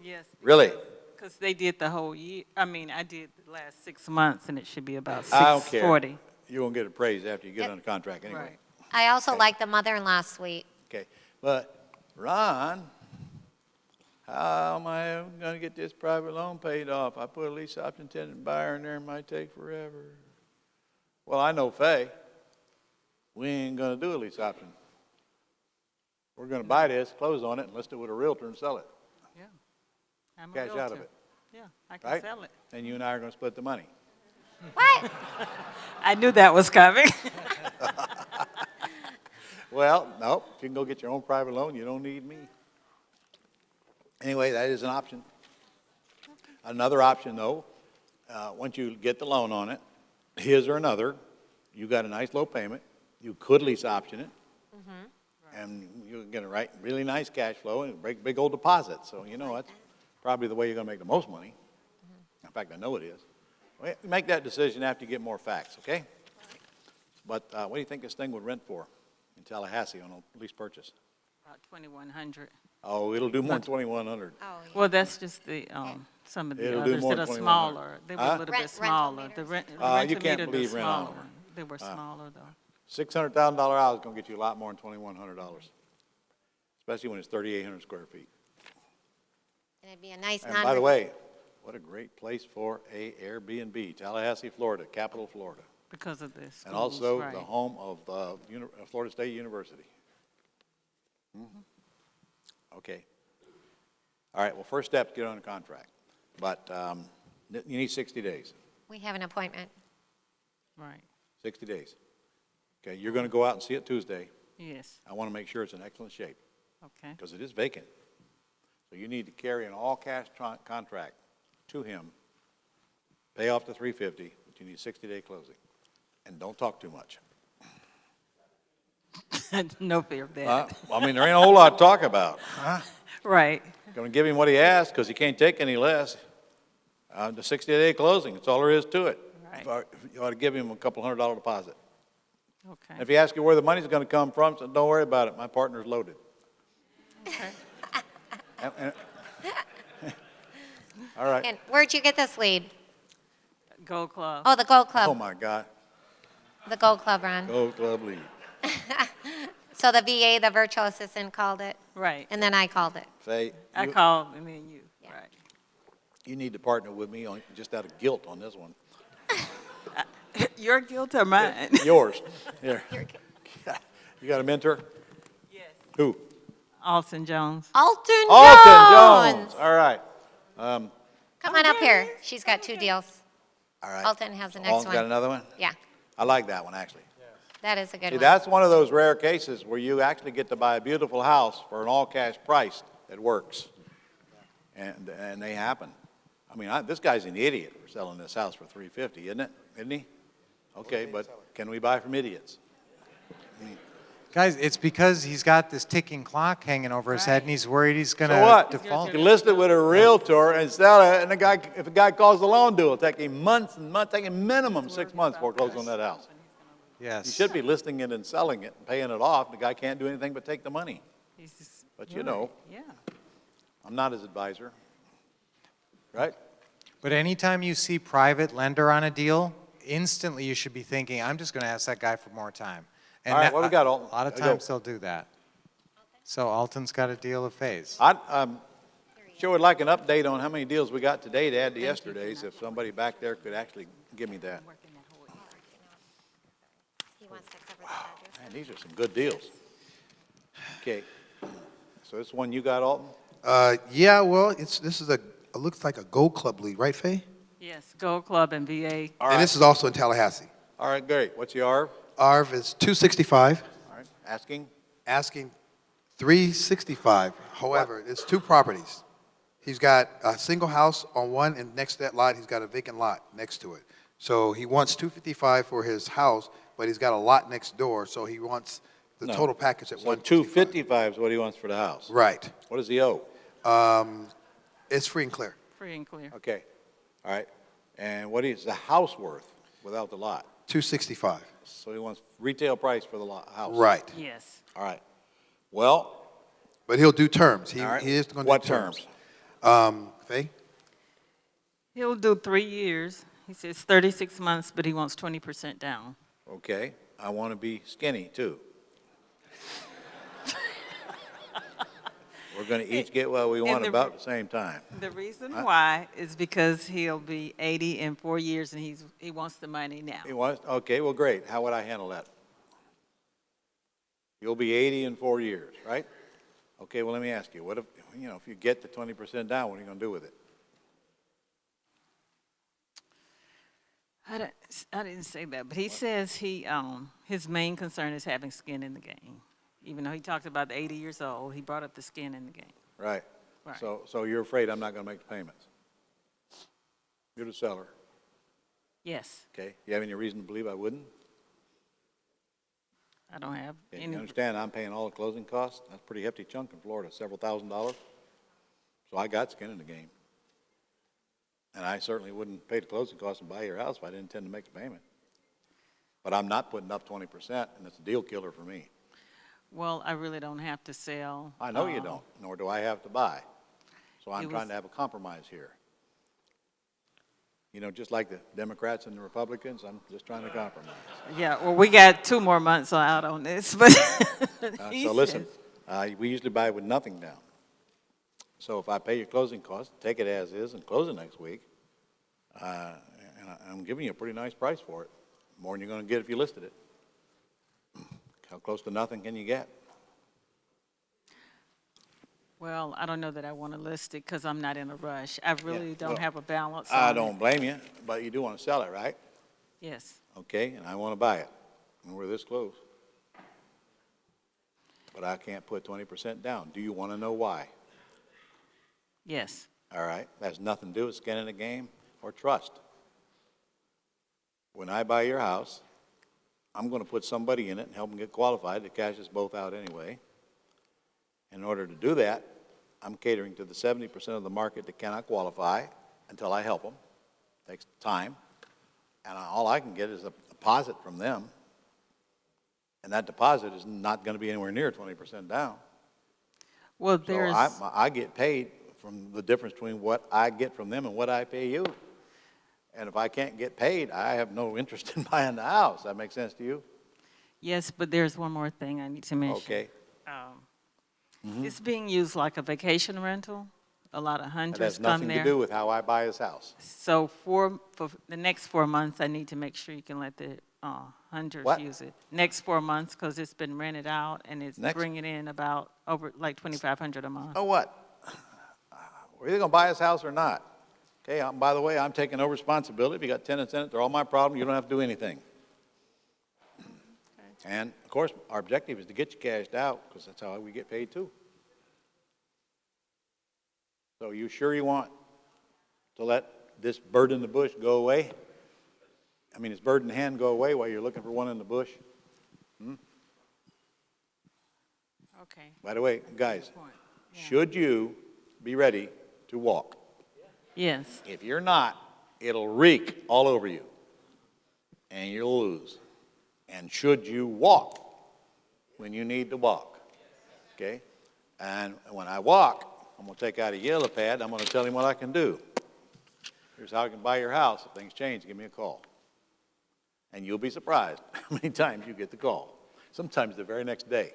S7: Yes.
S1: Really?
S7: Because they did the whole year, I mean, I did the last 6 months, and it should be about
S1: I don't care.
S7: 640.
S1: You won't get appraised after you get
S2: Yep.
S1: under contract anyway.
S7: Right.
S2: I also
S1: Okay.
S2: like the mother-in-law suite.
S1: Okay, but Ron, how am I gonna get this private loan paid off? I put a lease option tenant buyer in there, it might take forever. Well, I know Fay, we ain't gonna do a lease option. We're gonna buy this, close on it, and list it with a realtor and sell it,
S7: Yeah. I'm a
S1: cash out of
S7: realtor.
S1: it,
S7: Yeah, I can
S1: right?
S7: sell it.
S1: And you and I are gonna split the money.
S2: What?
S7: I knew that was coming.
S1: Well, nope, if you can go get your own private loan, you don't need me. Anyway, that is an option. Another option, though, once you get the loan on it, his or another, you got a nice low payment, you could lease option it, and you get a really nice cash flow and break big old deposits. So, you know, that's probably the way you're gonna make the most money. In fact, I know it is. Well, make that decision after you get more facts, okay? But what do you think this thing would rent for in Tallahassee on a lease purchase?
S7: About 2,100.
S1: Oh, it'll do more than 2,100.
S2: Oh, yeah.
S7: Well, that's just the, some of the
S1: It'll do
S7: others
S1: more
S7: that are
S1: than 2,100.
S7: smaller. They were
S1: Huh?
S7: a little
S2: Rent-
S7: bit
S2: rental
S7: smaller. The
S2: meters.
S7: rent, the
S1: You
S7: rental
S1: can't
S7: meter, the
S1: believe rent on
S7: smaller.
S1: them.
S7: They were smaller, though.
S1: $600,000 house is gonna get you a lot more than $2,100, especially when it's 3,800 square feet.
S2: And it'd be a nice
S1: And by the way, what a great place for a Airbnb, Tallahassee, Florida, capital Florida.
S7: Because of this.
S1: And also
S7: right.
S1: the home of Florida State University. Okay. All right, well, first step, get on a contract. But you need 60 days,
S2: We have an appointment.
S7: Right,
S1: 60 days. Okay, you're going to go out and see it Tuesday.
S7: yes,
S1: I want to make sure it's in excellent shape
S7: okay.
S1: because it is vacant. So you need to carry an all-cash contract to him, pay off the $350, but you need a 60-day closing. And don't talk too much.
S7: No fear of that.
S1: I mean, there ain't a whole lot to talk about.
S7: Right,
S1: Going to give him what he asked because he can't take any less. The 60-day closing, that's all there is to it.
S7: Right.
S1: You ought to give him a couple $100 deposit.
S7: okay.
S1: If he asks you where the money's going to come from, so don't worry about it. My partner's loaded.
S7: Okay.
S1: And- all right.
S2: And where'd you get this lead?
S7: Gold Club.
S2: Oh, the Gold
S1: Oh,
S2: Club,
S1: my God.
S2: the Gold Club, Ron.
S1: Go Club lead.
S2: So the VA, the virtual assistant, called it,
S7: Right.
S2: and then I called it.
S1: Faye,
S7: I
S1: you,
S7: called and then you,
S2: Yeah.
S7: right.
S1: you need to partner with me on, just out of guilt on this one.
S7: Your guilt or mine?
S1: Yours. Here. You got a mentor?
S7: Yes.
S1: Who?
S7: Alton Jones.
S2: Alton
S1: Alton Jones. All right.
S2: Come on up here. She's got 2 deals.
S1: All right.
S2: Alton has the next
S1: Alton's got
S2: one.
S1: another one?
S2: Yeah,
S1: I like that one, actually.
S2: that is a good
S1: See,
S2: one.
S1: that's one of those rare cases where you actually get to buy a beautiful house for an all-cash price that works. And they happen. I mean, this guy's an idiot for selling this house for $350, isn't it? Isn't he? Okay, but can we buy from idiots?
S6: Guys, it's because he's got this ticking clock hanging over his head, and he's worried he's going
S1: So what?
S6: to
S1: You
S6: default.
S1: can list it with a realtor and sell it, and if a guy calls the loan due, it'll take him months and months, take him minimum 6 months before closing on that house. You
S6: Yes.
S1: should be listing it and selling it and paying it off. The guy can't do anything but take the money.
S7: He's just-
S1: But you know,
S7: Yeah.
S1: I'm not his advisor. Right?
S6: But anytime you see private lender on a deal, instantly you should be thinking, I'm just going to ask that guy for more time. And
S1: All right,
S6: that-
S1: what we got, Alton?
S6: A lot of
S1: Go.
S6: times they'll do that. So Alton's got a deal of phase.
S1: I sure would like an update on how many deals we got today to add to yesterday's, if somebody back there could actually give me that.
S2: He wants to cover the address.
S1: Man, these are some good deals. Okay, so this one you got, Alton?
S8: Yeah, well, this is it looks like a Gold Club lead, right, Faye?
S7: Yes, Gold Club and VA.
S1: All
S8: And
S1: right,
S8: this is also in Tallahassee.
S1: all right, great. What's your ARV?
S8: ARV is 265,
S1: All right, asking?
S8: asking 365. However, it's 2 properties. He's got a single house on one, and next to that lot, he's got a vacant lot next to it. So he wants 255 for his house, but he's got a lot next door, so he wants the
S1: No.
S8: total package at
S1: So
S8: 155.
S1: 255 is what he wants for the house.
S8: Right.
S1: What does he owe?
S8: It's free and clear.
S7: Free and clear.
S1: Okay, all right. And what is the house worth without the lot?
S8: 265.
S1: So he wants retail price for the house?
S8: Right.
S7: Yes.
S1: All right. Well,
S8: But he'll do terms. He
S1: all right.
S8: he is going to do
S1: What
S8: terms.
S1: terms?
S8: Faye?
S7: He'll do 3 years. He says 36 months, but he wants 20% down.
S1: Okay, I want to be skinny, too. We're going to each get what we want
S7: the-
S1: about the same time.
S7: The reason why is because he'll be 80 in 4 years, and he wants the money now.
S1: He wants, okay, well, great. How would I handle that? You'll be 80 in 4 years, right? Okay, well, let me ask you, what if, if you get the 20% down, what are you going to do with it?
S7: I didn't say that, but he says his main concern is having skin in the game. Even though he talked about the 80 years old, he brought up the skin in the game.
S1: Right.
S7: Right.
S1: So you're afraid I'm not going to make the payments? You're the seller,
S7: Yes,
S1: okay? You have any reason to believe I wouldn't?
S7: I don't have
S1: Okay,
S7: any.
S1: you understand, I'm paying all the closing costs? That's a pretty hefty chunk in Florida, several $1,000s. So I got skin in the game. And I certainly wouldn't pay the closing costs and buy your house if I didn't intend to make the payment. But I'm not putting up 20%, and it's a deal killer for me.
S7: Well, I really don't have to sell.
S1: I know you don't, nor do I have to buy. So I'm
S7: It
S1: trying
S7: was-
S1: to have a compromise here. Just like the Democrats and the Republicans, I'm just trying to compromise.
S7: Yeah, well, we got 2 more months out on this, but he
S1: So listen,
S7: says-
S1: we usually buy with nothing down. So if I pay your closing costs, take it as is and close it next week, and I'm giving you a pretty nice price for it, more than you're going to get if you listed it. How close to nothing can you get?
S7: Well, I don't know that I want to list it because I'm not in a rush. I really
S1: Yeah,
S7: don't
S1: well,
S7: have a balance
S1: I
S7: on it.
S1: don't blame you, but you do want to sell it, right?
S7: Yes,
S1: Okay, and I want to buy it, and we're this close. But I can't put 20% down. Do you want to know why?
S7: yes,
S1: All right, that has nothing to do with skin in the game or trust. When I buy your house, I'm going to put somebody in it and help them get qualified to cash us both out anyway. In order to do that, I'm catering to the 70% of the market that cannot qualify until I help them. Takes time. And all I can get is a deposit from them. And that deposit is not going to be anywhere near 20% down.
S7: well,
S1: So
S7: there's,
S1: I get paid from the difference between what I get from them and what I pay you. And if I can't get paid, I have no interest in buying the house. That makes sense to you?
S7: yes, but there's one more thing I need to mention.
S1: Okay.
S7: It's being used like a vacation rental. A lot of
S1: That
S7: hunters
S1: has
S7: come
S1: nothing to
S7: there.
S1: do with how I buy his house.
S7: So for the next 4 months, I need to make sure you can let the hunters
S1: What?
S7: use it. Next 4 months, because it's been rented out and it's
S1: Next-
S7: bringing in about over like $2,500 a month.
S1: Oh, what? We're either going to buy his house or not. Okay, by the way, I'm taking no responsibility. If you got tenants in it, they're all my problem. You don't have to do anything. And, of course, our objective is to get you cashed out, because that's how we get paid, too. So you sure you want to let this bird in the bush go away? I mean, this bird in the hand go away while you're looking for one in the bush?
S7: Okay.
S1: By the way, guys,
S7: Point. Yeah.
S1: should you be ready to walk?
S7: Yes,
S1: If you're not, it'll reek all over you, and you'll lose. And should you walk when you need to walk, okay? And when I walk, I'm going to take out a yellow pad, I'm going to tell him what I can do. Here's how I can buy your house. If things change, give me a call. And you'll be surprised how many times you get the call. Sometimes the very next day,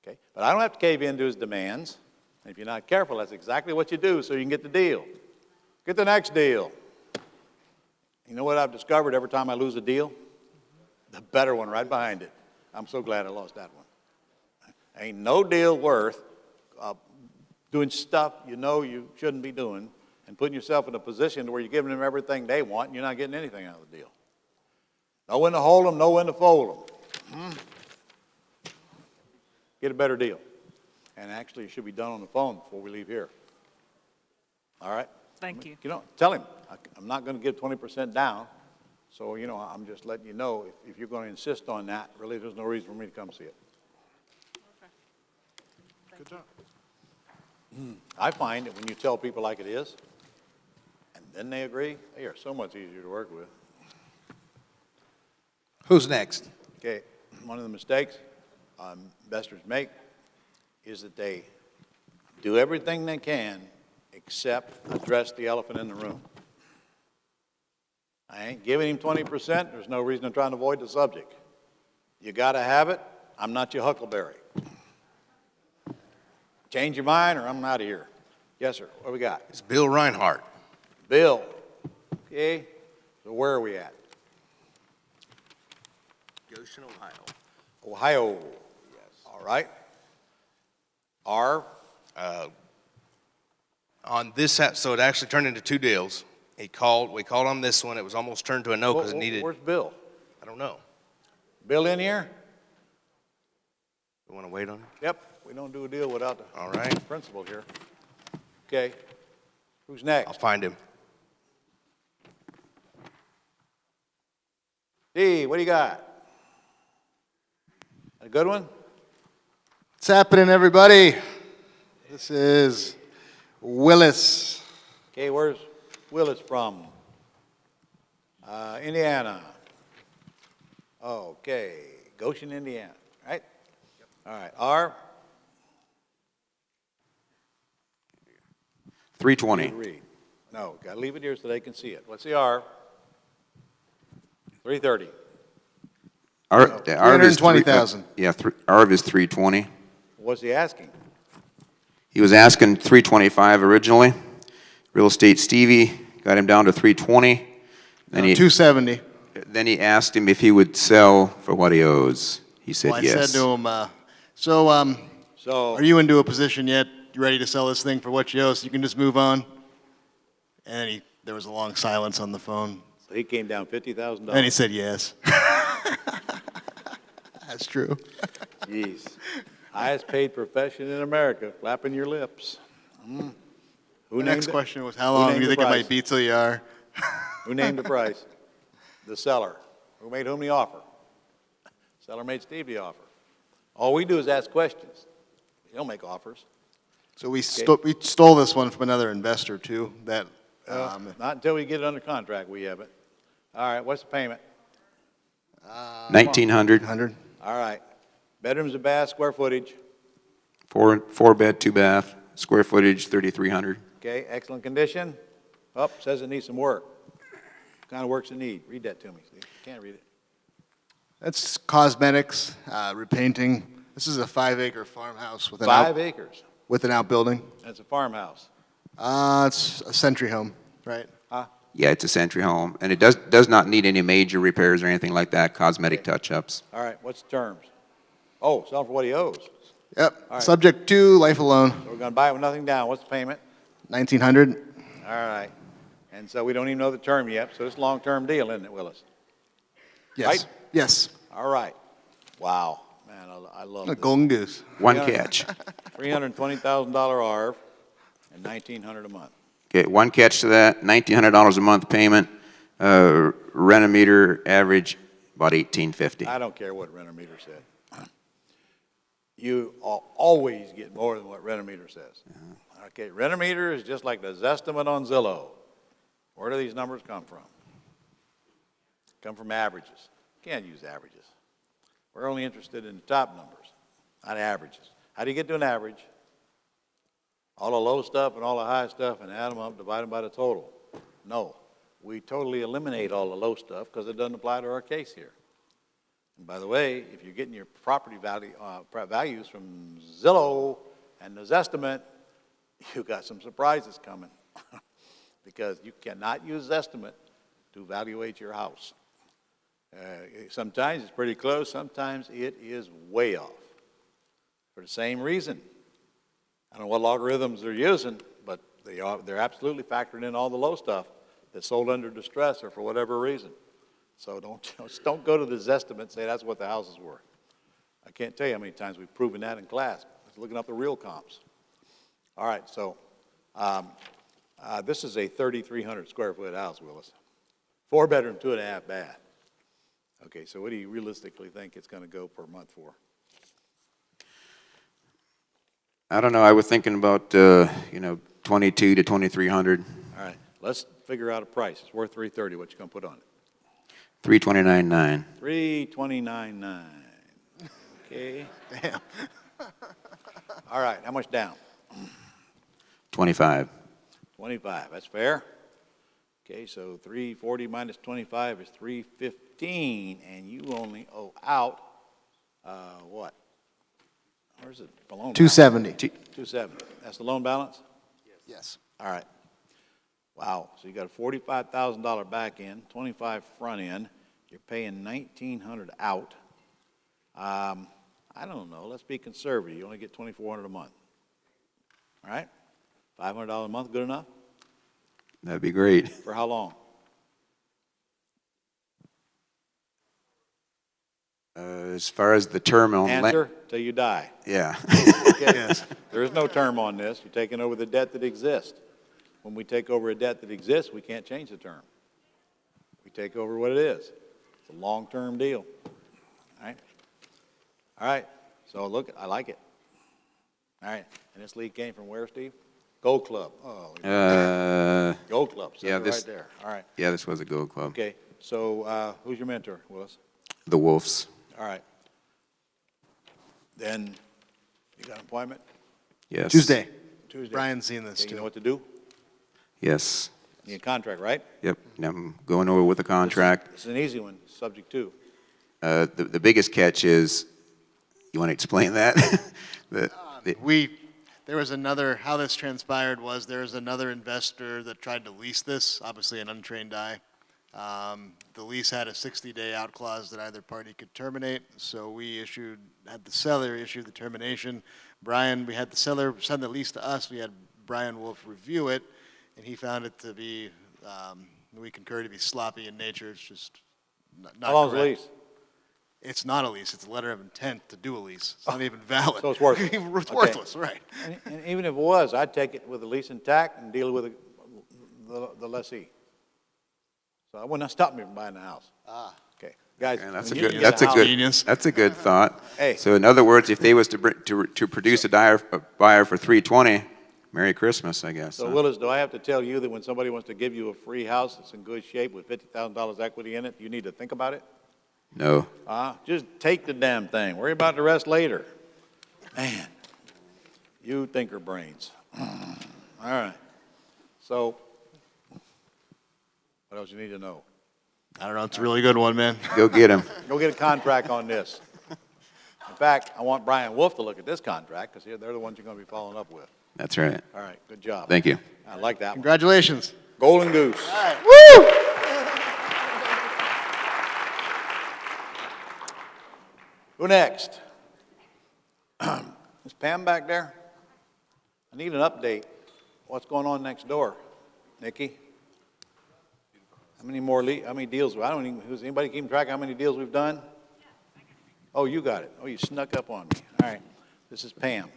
S1: okay? But I don't have to cave into his demands. And if you're not careful, that's exactly what you do so you can get the deal. Get the next deal. You know what I've discovered every time I lose a deal? The better one right behind it. I'm so glad I lost that one. Ain't no deal worth doing stuff you shouldn't be doing and putting yourself in a position where you're giving them everything they want and you're not getting anything out of the deal. Know when to hold them, know when to fold them. Get a better deal. And actually, it should be done on the phone before we leave here. All right?
S7: thank you.
S1: Tell him, I'm not going to give 20% down So, you know, I'm just letting you know, if you're going to insist on that, really, there's no reason for me to come see it.
S8: Good job.
S1: I find that when you tell people like it is, and then they agree, they are so much easier to work with.
S8: Who's next?
S1: Okay, one of the mistakes investors make is that they do everything they can except address the elephant in the room. I ain't giving him 20%. There's no reason to try and avoid the subject. You got to have it. I'm not your huckleberry. Change your mind or I'm out of here. Yes, sir. What do we got?
S9: It's Bill Reinhardt.
S1: Bill. Okay. So where are we at?
S9: Goshen, Ohio.
S1: Ohio. Yes. All right. R.
S9: On this, so it actually turned into two deals. We called on this one. It was almost turned to a no because it needed,
S1: Where's Bill?
S9: I don't know.
S1: Bill in here?
S9: You want to wait on it?
S1: Yep. We don't do a deal without the
S9: All right.
S1: principal here. Okay. Who's next?
S9: I'll find him.
S1: D, what do you got? A good one?
S10: What's happening, everybody? This is Willis.
S1: Okay, where's Willis from? Indiana. Okay, Goshen, Indiana, right? All right, R.
S5: 320.
S1: Read. No, gotta leave it here so they can see it. What's the R? 330.
S5: Arv is
S10: 320,000.
S5: Yeah, Arv is 320.
S1: What's he asking?
S5: He was asking 325 originally. Real estate Stevie got him down to 320. Then he
S10: 270.
S5: then he asked him if he would sell for what he owes. He said
S10: Well, I
S5: yes.
S10: said to him,
S1: So,
S10: are you into a position yet? You ready to sell this thing for what you owe so you can just move on? And there was a long silence on the phone.
S1: so he came down $50,000.
S10: And he said yes. That's true.
S1: Jeez. Highest paid profession in America, flapping your lips. Who
S10: The
S1: named
S10: next
S1: it?
S10: question was, how
S1: Who
S10: long do
S1: named
S10: you
S1: the
S10: think it
S1: price?
S10: might be till you are?
S1: Who named the price? The seller. Who made whom the offer? Seller made Steve the offer. All we do is ask questions. We don't make offers.
S10: So we stole this one from another investor too, that,
S1: Not until we get it under contract, we have it. All right, what's the payment?
S5: 1900.
S10: 100.
S1: All right. Bedrooms and baths, square footage.
S5: Four bed, 2 bath. Square footage 3,300.
S1: Okay, excellent condition. Oh, says it needs some work. What kind of work's it need? Read that to me, Steve. Can't read it.
S10: That's cosmetics, repainting. This is a 5-acre farmhouse with
S1: 5 acres.
S10: with an outbuilding.
S1: That's a farmhouse.
S10: It's a century home, right?
S5: Yeah, it's a century home, and it does not need any major repairs or anything like that, cosmetic touch-ups.
S1: All right, what's the terms? Oh, sell for what he owes.
S10: Yep.
S1: All right.
S10: Subject to life alone,
S1: So we're gonna buy it with nothing down. What's the payment?
S10: 1,900.
S1: All right. And so we don't even know the term yet, so it's a long-term deal, isn't it, Willis?
S10: Yes.
S1: Right?
S10: Yes.
S1: All right. Wow, man, I love
S10: A
S1: this.
S10: golden goose.
S5: One
S1: Yeah.
S5: catch.
S1: $320,000 ARV and $1,900 a month.
S5: Okay, one catch to that, $1,900 a month payment. Rent-a-meter average, about $1,850.
S1: I don't care what Renometer said. You always get more than what Renometer says. Okay, Renometer is just like the Zestimate on Zillow. Where do these numbers come from? Come from averages. Can't use averages. We're only interested in the top numbers, not averages. How do you get to an average? All the low stuff and all the high stuff and add them up, divide them by the total. No, we totally eliminate all the low stuff because it doesn't apply to our case here. And by the way, if you're getting your property values from Zillow and the Zestimate, you got some surprises coming because you cannot use Zestimate to evaluate your house. Sometimes it's pretty close, sometimes it is way off for the same reason. I don't know what logarithms they're using, but they're absolutely factoring in all the low stuff that's sold under distress or for whatever reason. So don't go to the Zestimate and say that's what the house is worth. I can't tell you how many times we've proven that in class. Just looking up the real comps. All right, so this is a 3,300 square foot house, Willis. 4-bedroom, 2.5 bath. Okay, so what do you realistically think it's gonna go per month for?
S11: I don't know, I was thinking about, 22 to 2,300,
S1: All right, let's figure out a price. It's worth $330. What you gonna put on it?
S11: 329.9.
S1: $329.9. Okay. Damn. All right, how much down?
S11: 25.
S1: 25, that's fair. Okay, so 340 minus 25 is 315, and you only owe out, what? Where's it? The loan balance?
S10: 270.
S1: 270. That's the loan balance?
S10: Yes.
S1: All right. Wow, so you got a $45,000 back end, 25 front end. You're paying 1,900 out. I don't know, let's be conservative. You only get 2,400 a month. All right? $500 a month, good enough?
S11: That'd be great.
S1: For how long?
S11: As far as the term on.
S1: Answer, till you die.
S11: Yeah.
S1: Okay? There is no term on this. You're taking over the debt that exists. When we take over a debt that exists, we can't change the term. We take over what it is. It's a long-term deal. All right? All right, so look, I like it. All right, and this lead came from where, Steve? Gold Club. Oh, Gold Club, so
S11: yeah,
S1: right
S11: this-
S1: there. All right,
S11: Yeah, this was a Gold Club.
S1: okay. So who's your mentor, Willis?
S11: The Wolves.
S1: All right. Then, you got an appointment?
S11: Yes.
S10: Tuesday.
S1: Tuesday.
S10: Brian's seen this
S1: Okay, you
S10: too.
S1: know what to do?
S11: Yes.
S1: Need a contract, right?
S11: Yep. And I'm going over with the contract.
S1: It's an easy one, subject to.
S11: The biggest catch is, you want to explain that?
S10: There was another, how this transpired was there was another investor that tried to lease this, obviously an untrained eye. The lease had a 60-day out clause that either party could terminate, so we had the seller issue the termination. We had the seller send the lease to us, we had Brian Wolf review it, and he found it to be, we concur to be sloppy in nature, it's just not correct.
S1: How long's the lease?
S10: It's not a lease, it's a letter of intent to do a lease. It's not even valid.
S1: So it's worthless.
S10: It's
S1: Okay.
S10: worthless, right.
S1: And even if it was, I'd take it with the lease intact and deal with the lessee. So I wouldn't stop me from buying the house. Okay, guys.
S11: And that's
S1: when
S11: a
S1: you
S11: good,
S1: get
S11: that's a
S1: house-
S11: good,
S10: Genius.
S11: that's a good thought.
S1: Hey.
S11: So in other words, if they was to produce a buyer for 320, Merry Christmas, I guess.
S1: So
S11: huh?
S1: Willis, do I have to tell you that when somebody wants to give you a free house that's in good shape with $50,000 equity in it, you need to think about it?
S11: No.
S1: Just take the damn thing. Worry about the rest later. Man, you thinker brains. All right. So, what else you need to know?
S10: I don't know, it's a really good one, man.
S11: Go get him.
S1: Go get a contract on this. In fact, I want Brian Wolf to look at this contract because they're the ones you're going to be following up with.
S11: That's right.
S1: All right, good job.
S11: Thank you.
S1: I like that one.
S10: Congratulations.
S1: Golden Goose. Who next? Is Pam back there? I need an update. What's going on next door? Nikki? How many deals? I don't even, who's anybody keeping track of how many deals we've done? Oh, you got it. Oh, you snuck up on me. All right. This is Pam.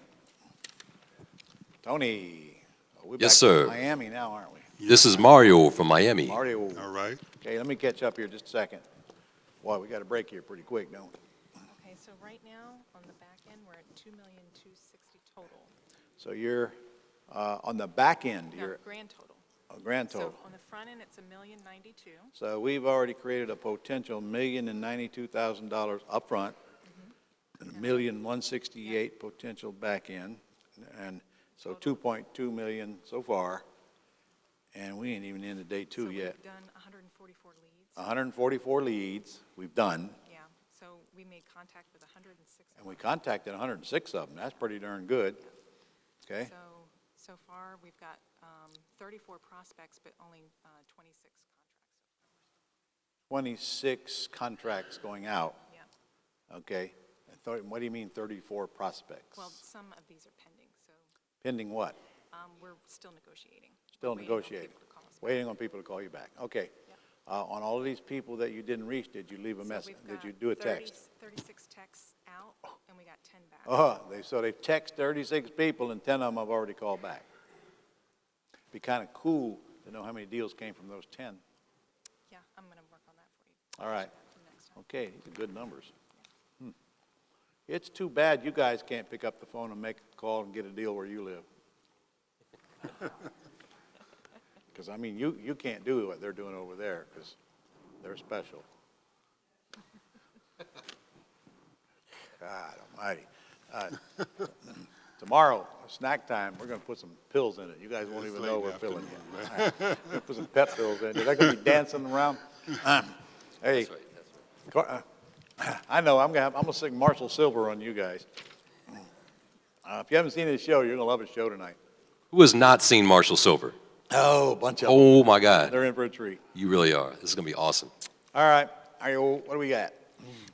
S1: Tony. Oh, we're
S12: Yes,
S1: back to
S12: sir.
S1: Miami now, aren't we?
S12: This is Mario from Miami.
S1: Mario.
S8: All right.
S1: Okay, let me catch up here just a second. Boy, we got a break here pretty quick, don't we?
S13: Okay, so right now, on the back end, we're at 2,260,000 total.
S1: So you're, on the back end,
S13: No,
S1: you're
S13: grand total.
S1: a grand total.
S13: So on the front end, it's 1,092,000.
S1: So we've already created a potential $1,092,000 upfront, and $1,168,000 potential back end, and so 2.2 million so far, and we ain't even into day two
S13: So
S1: yet.
S13: we've done 144 leads.
S1: 144 leads we've done,
S13: Yeah, so we made contact with 106.
S1: and we contacted 106 of them. That's pretty darn good. Okay?
S13: So far, we've got 34 prospects, but only 26 contracts.
S1: 26 contracts going out.
S13: Yeah.
S1: Okay. And what do you mean 34 prospects?
S13: Well, some of these are pending, so
S1: Pending what?
S13: we're still negotiating.
S1: Still
S13: We're waiting on
S1: negotiating.
S13: people to call us back.
S1: Waiting on people to call you back. Okay. On all of these people that you didn't reach, did you leave a
S13: So
S1: message?
S13: we've
S1: Did you
S13: got
S1: do a text?
S13: 36 texts out, and we got 10 back.
S1: So they text 36 people and 10 of them have already called back. Be kind of cool to know how many deals came from those 10.
S13: Yeah, I'm going
S1: All right. Okay, these are good numbers. It's too bad you guys can't pick up the phone and make a call and get a deal where you live. Because, I mean, you can't do what they're doing over there, because they're special. God almighty. Tomorrow, snack time, we're going to put some pills in it. You guys won't even know we're filling it. All right. We're gonna put some pep pills in it. They're going to be dancing around. Hey, I know, I'm gonna sing Marshall Silver on you guys. If you haven't seen his show, you're going to love his show tonight.
S12: Who has not seen Marshall Silver?
S1: Oh, a bunch of them.
S12: Oh, my God.
S1: They're in for a treat.
S12: You really are. This is going to be awesome.
S1: All right. What do we got?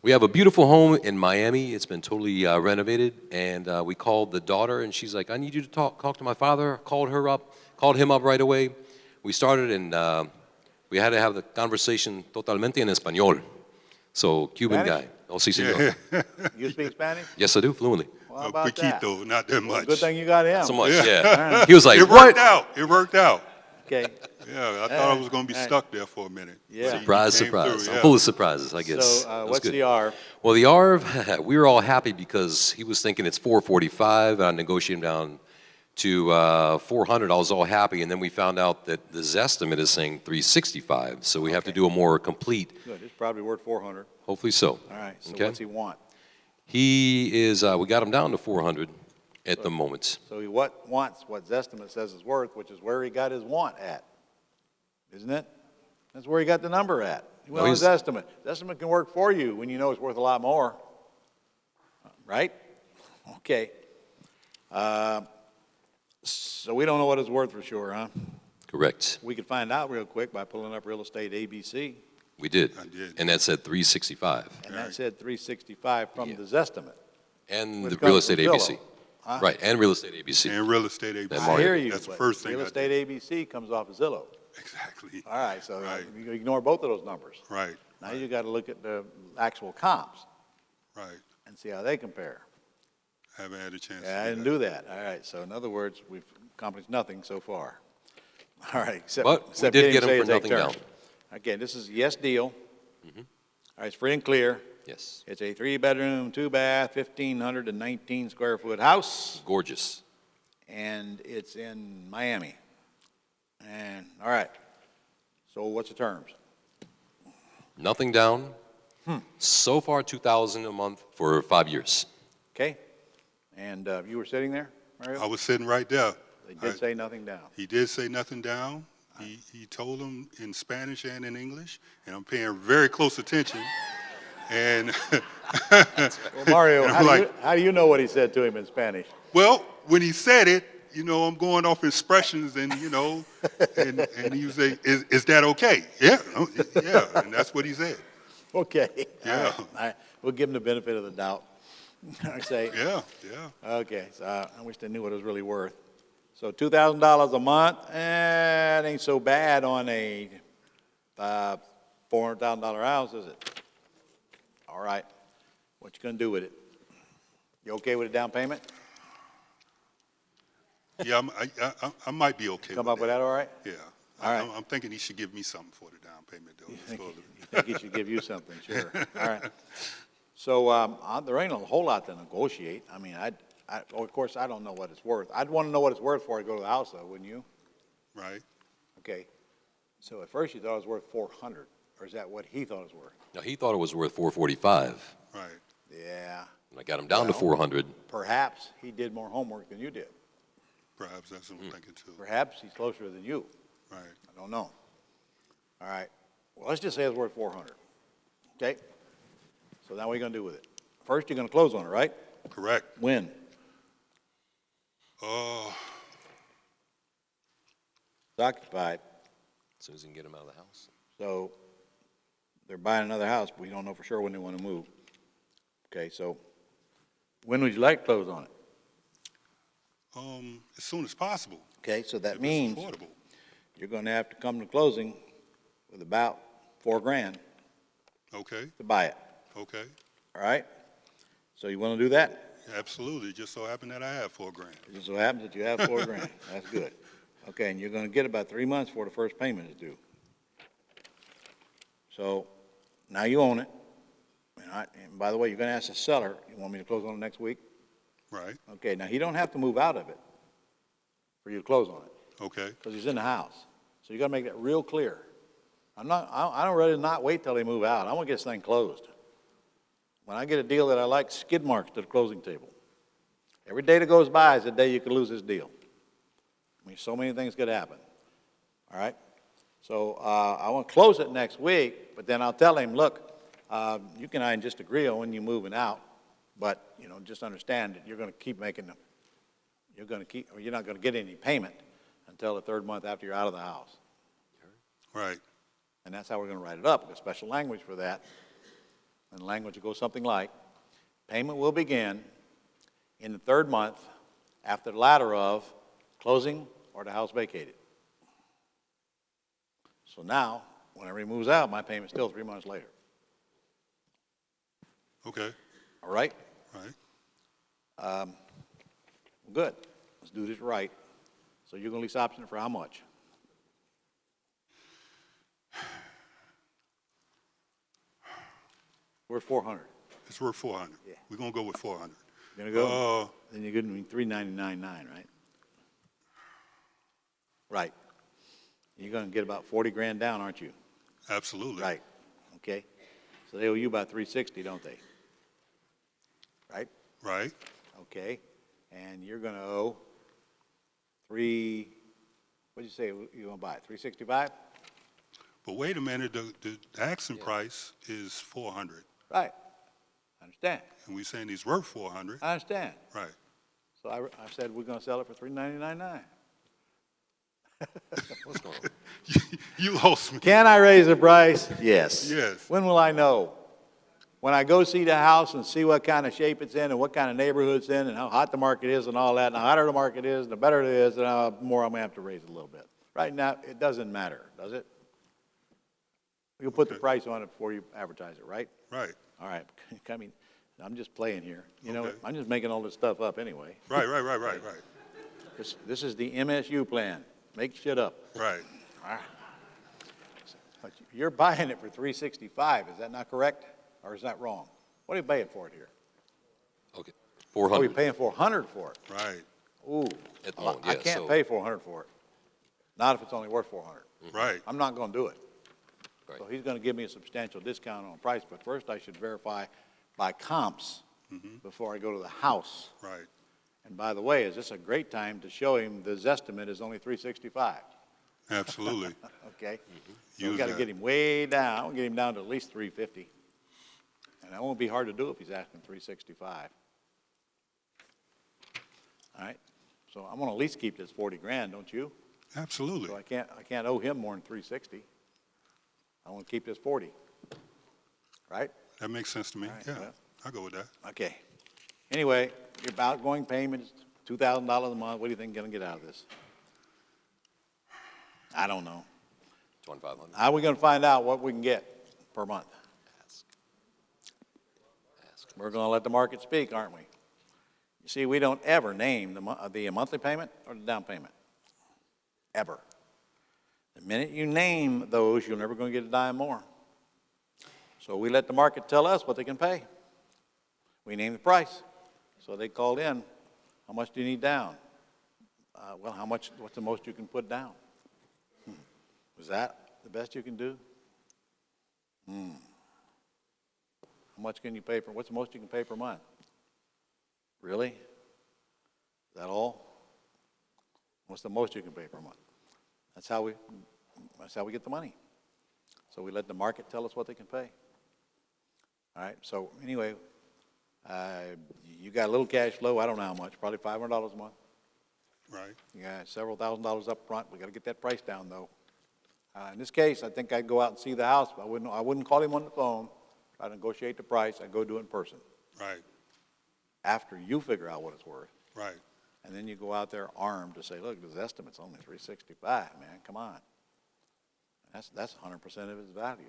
S12: We have a beautiful home in Miami. It's been totally renovated, and we called the daughter, and she's like, I need you to talk to my father. Called him up right away. We started, and we had to have the conversation totalmente en español. So, Cuban
S1: Spanish?
S12: guy. Oh, sí, señor.
S1: You speak Spanish?
S12: Yes, I do, fluently.
S1: Well, how about that?
S11: not that much.
S1: Good thing you got him.
S12: So much, yeah.
S1: Yeah.
S12: He was like,
S11: It
S12: what?
S11: worked out. It worked out.
S1: Okay.
S11: Yeah, I thought I was going to be stuck there for a minute.
S1: Yeah.
S11: But he
S12: Surprise,
S11: came
S12: surprise.
S11: through,
S12: I'm
S11: yeah.
S12: full of surprises, I guess.
S1: So,
S12: That was
S1: what's
S12: good.
S1: the R?
S12: Well, the ARV, we were all happy because he was thinking it's 445. I negotiated him down to 400. I was all happy, and then we found out that the Zestimate is saying 365. So we have to do a more complete.
S1: Good. It's probably worth 400.
S12: Hopefully so.
S1: All right. So
S12: Okay.
S1: what's he want?
S12: He is. We got him down to 400 at the moment.
S1: So he wants what Zestimate says is worth, which is where he got his want at, isn't it? That's where he got the number at. He went
S12: No,
S1: on his
S12: he's-
S1: estimate. Estimate can work for you when you know it's worth a lot more, right? Okay. So we don't know what it's worth for sure, huh?
S12: Correct.
S1: We could find out real quick by pulling up Real Estate ABC,
S12: We did.
S11: I did.
S12: And that said 365.
S1: and that said 365 from the Zestimate.
S12: And
S1: Which
S12: the
S1: comes
S12: Real Estate
S1: from
S12: ABC.
S1: Zillow. Huh?
S12: Right, and Real Estate ABC.
S11: And real estate ABC.
S12: That
S1: I
S12: market.
S1: hear you,
S11: That's the
S1: but
S11: first thing
S1: Real
S11: I
S1: Estate
S11: did.
S1: ABC comes off of Zillow.
S11: Exactly.
S1: All right, so
S11: Right.
S1: you ignore both of those numbers.
S11: Right.
S1: Now you got to look at the actual comps
S11: Right.
S1: and see how they compare.
S11: Haven't had a chance.
S1: Yeah, I didn't do that. All right, so in other words, we've accomplished nothing so far. All right, except.
S12: But we
S1: except
S12: did
S1: getting
S12: get him
S1: say
S12: for
S1: it's a
S12: nothing
S1: term.
S12: down.
S1: Again, this is a yes deal. All right, it's free and clear.
S12: Yes.
S1: It's a 3-bedroom, 2-bath, 1,519 square foot house,
S12: Gorgeous.
S1: and it's in Miami. And, all right, so what's the terms?
S12: Nothing down. So far, $2,000 a month for 5 years.
S1: Okay? And you were sitting there, Mario?
S11: I was sitting right there.
S1: They did say nothing down.
S11: He did say nothing down. He told them in Spanish and in English, and I'm paying very close attention. And
S1: Well, Mario,
S11: and I'm
S1: how do you know what he said to him in Spanish?
S11: well, when he said it, I'm going off expressions, and and he was like, "Is that okay?" Yeah, yeah, and that's what he said.
S1: Okay.
S11: Yeah.
S1: All right. We'll give him the benefit of the doubt. I say,
S11: Yeah, yeah.
S1: okay, so I wish they knew what it was really worth. So $2,000 a month, it ain't so bad on a $400,000 house, is it? All right. What you gonna do with it? You okay with a down payment?
S11: Yeah, I might be okay.
S1: Come up with that all right?
S11: Yeah.
S1: All right.
S11: I'm thinking he should give me something for the down payment, though.
S1: You
S11: Just
S1: think,
S11: for
S1: you think he should give you something, sure. All right. So there ain't a whole lot to negotiate. I mean, of course, I don't know what it's worth. I'd want to know what it's worth before I go to the house, though, wouldn't you?
S11: right.
S1: Okay. So at first you thought it was worth 400, or is that what he thought it was worth?
S12: Now, he thought it was worth 445.
S11: Right.
S1: Yeah.
S12: And I got him down to
S1: Well,
S12: 400.
S1: Perhaps he did more homework than you did.
S11: Perhaps that's what I'm thinking too.
S1: Perhaps he's closer than you.
S11: Right.
S1: I don't know. All right. Well, let's just say it's worth 400. Okay? So now what are you going to do with it? First, you're going to close on it, right?
S11: Correct.
S1: When?
S11: Oh,
S1: It's occupied.
S12: As soon as he can get him out of the house.
S1: So they're buying another house, but we don't know for sure when they want to move. Okay, so when would you like to close on it?
S11: as soon as possible.
S1: Okay, so that
S11: If it's
S1: means
S11: affordable.
S1: you're going to have to come to closing with about $4,000
S11: Okay,
S1: to buy it.
S11: okay.
S1: All right? So you want to do that?
S11: Absolutely. Just so happened that I have $4,000.
S1: It just so happens that you have $4,000. That's good. Okay, and you're going to get about 3 months before the first payment is due. So now you own it. And by the way, you're gonna ask the seller, you want me to close on it next week?
S11: Right,
S1: Okay, now he don't have to move out of it for you to close on it,
S11: okay,
S1: because he's in the house. So you gotta make that real clear. I don't really not wait till they move out. I wanna get this thing closed. When I get a deal that I like, skid marks to the closing table. Every day that goes by is a day you could lose this deal. I mean, so many things could happen, all right? So, I want to close it next week, but then I'll tell him, look, you and I just agree on when you're moving out, but, you know, just understand that you're going to keep making them. You're not going to get any payment until the third month after you're out of the house.
S11: right.
S1: And that's how we're going to write it up, with special language for that. And the language will go something like, payment will begin in the third month after the latter of closing or the house vacated. So now, whenever he moves out, my payment's still 3 months later.
S11: Okay,
S1: All right?
S11: right.
S1: Good. Let's do this right. So you're going to lease option for how much? We're 400.
S11: It's worth 400.
S1: Yeah.
S11: We're gonna go with 400.
S1: You're going to go? Then you're going to be 399.9, right? Right. You're going to get about 40 grand down, aren't you?
S11: Absolutely.
S1: Right. Okay. So they owe you about 360, don't they? Right?
S11: Right.
S1: Okay. And you're going to owe what'd you say you're going to buy, 365?
S11: But wait a minute, the asking price is 400,
S1: Right. I understand.
S11: and we're saying he's worth 400.
S1: I understand.
S11: Right.
S1: So I said we're going to sell it for 399.9.
S12: What's going on?
S11: You lost me.
S1: Can I raise the price? Yes.
S11: Yes.
S1: When will I know? When I go see the house and see what kind of shape it's in and what kind of neighborhood it's in and how hot the market is and all that, and the hotter the market is, the better it is, the more I'm going to have to raise it a little bit. Right now, it doesn't matter, does it? You'll put the
S11: Okay.
S1: price on it before you advertise it, right?
S11: Right.
S1: All right. I mean, I'm just playing here. You know,
S11: Okay.
S1: I'm just making all this stuff up anyway.
S11: Right.
S1: This is the MSU plan. Make shit up.
S11: Right.
S1: But you're buying it for 365, is that not correct? Or is that wrong? What are you paying for it here?
S12: Okay,
S1: Oh, you're
S12: 400.
S1: paying 400 for it?
S11: Right.
S1: Ooh.
S12: At the
S1: Well,
S12: moment,
S1: I
S12: yeah,
S1: can't
S12: so-
S1: pay 400 for it. Not if it's only worth 400.
S11: Right.
S1: I'm not gonna do it.
S12: Right.
S1: So he's gonna give me a substantial discount on price, but first I should verify by comps before I go to the house.
S11: Right.
S1: And by the way, is this a great time to show him the Zestimate is only 365?
S11: Absolutely.
S1: Okay? So we
S11: Use
S1: gotta
S11: that.
S1: get him way down. I want to get him down to at least 350. And that won't be hard to do if he's asking 365. All right? So I'm gonna at least keep this 40 grand, don't you?
S11: Absolutely.
S1: So I can't owe him more than 360. I want to keep this 40. Right?
S11: That makes sense to me.
S1: All right,
S11: Yeah.
S1: well.
S11: I'll go with that.
S1: Okay. Anyway, your outgoing payment is $2,000 a month. What do you think you're gonna get out of this? I don't know.
S12: 2,500.
S1: How are we gonna find out what we can get per month?
S12: Ask.
S1: We're gonna let the market speak, aren't we? You see, we don't ever name the monthly payment or the down payment. Ever. The minute you name those, you're never gonna get a dime more. So we let the market tell us what they can pay. We name the price. So they called in, how much do you need down? Well, what's the most you can put down? Was that the best you can do? How much can you pay what's the most you can pay per month? Really? Is that all? What's the most you can pay per month? That's how we get the money. So we let the market tell us what they can pay. All right, so anyway, you got a little cash flow, I don't know how much, probably $500 a month.
S11: Right.
S1: You got several $1,000s up front. We got to get that price down, though. In this case, I think I'd go out and see the house. But I wouldn't call him on the phone, try to negotiate the price. I'd go do it in person.
S11: Right.
S1: After you figure out what it's worth.
S11: Right.
S1: And then you go out there armed to say, look, this estimate's only 365, man, come on. That's 100% of its value.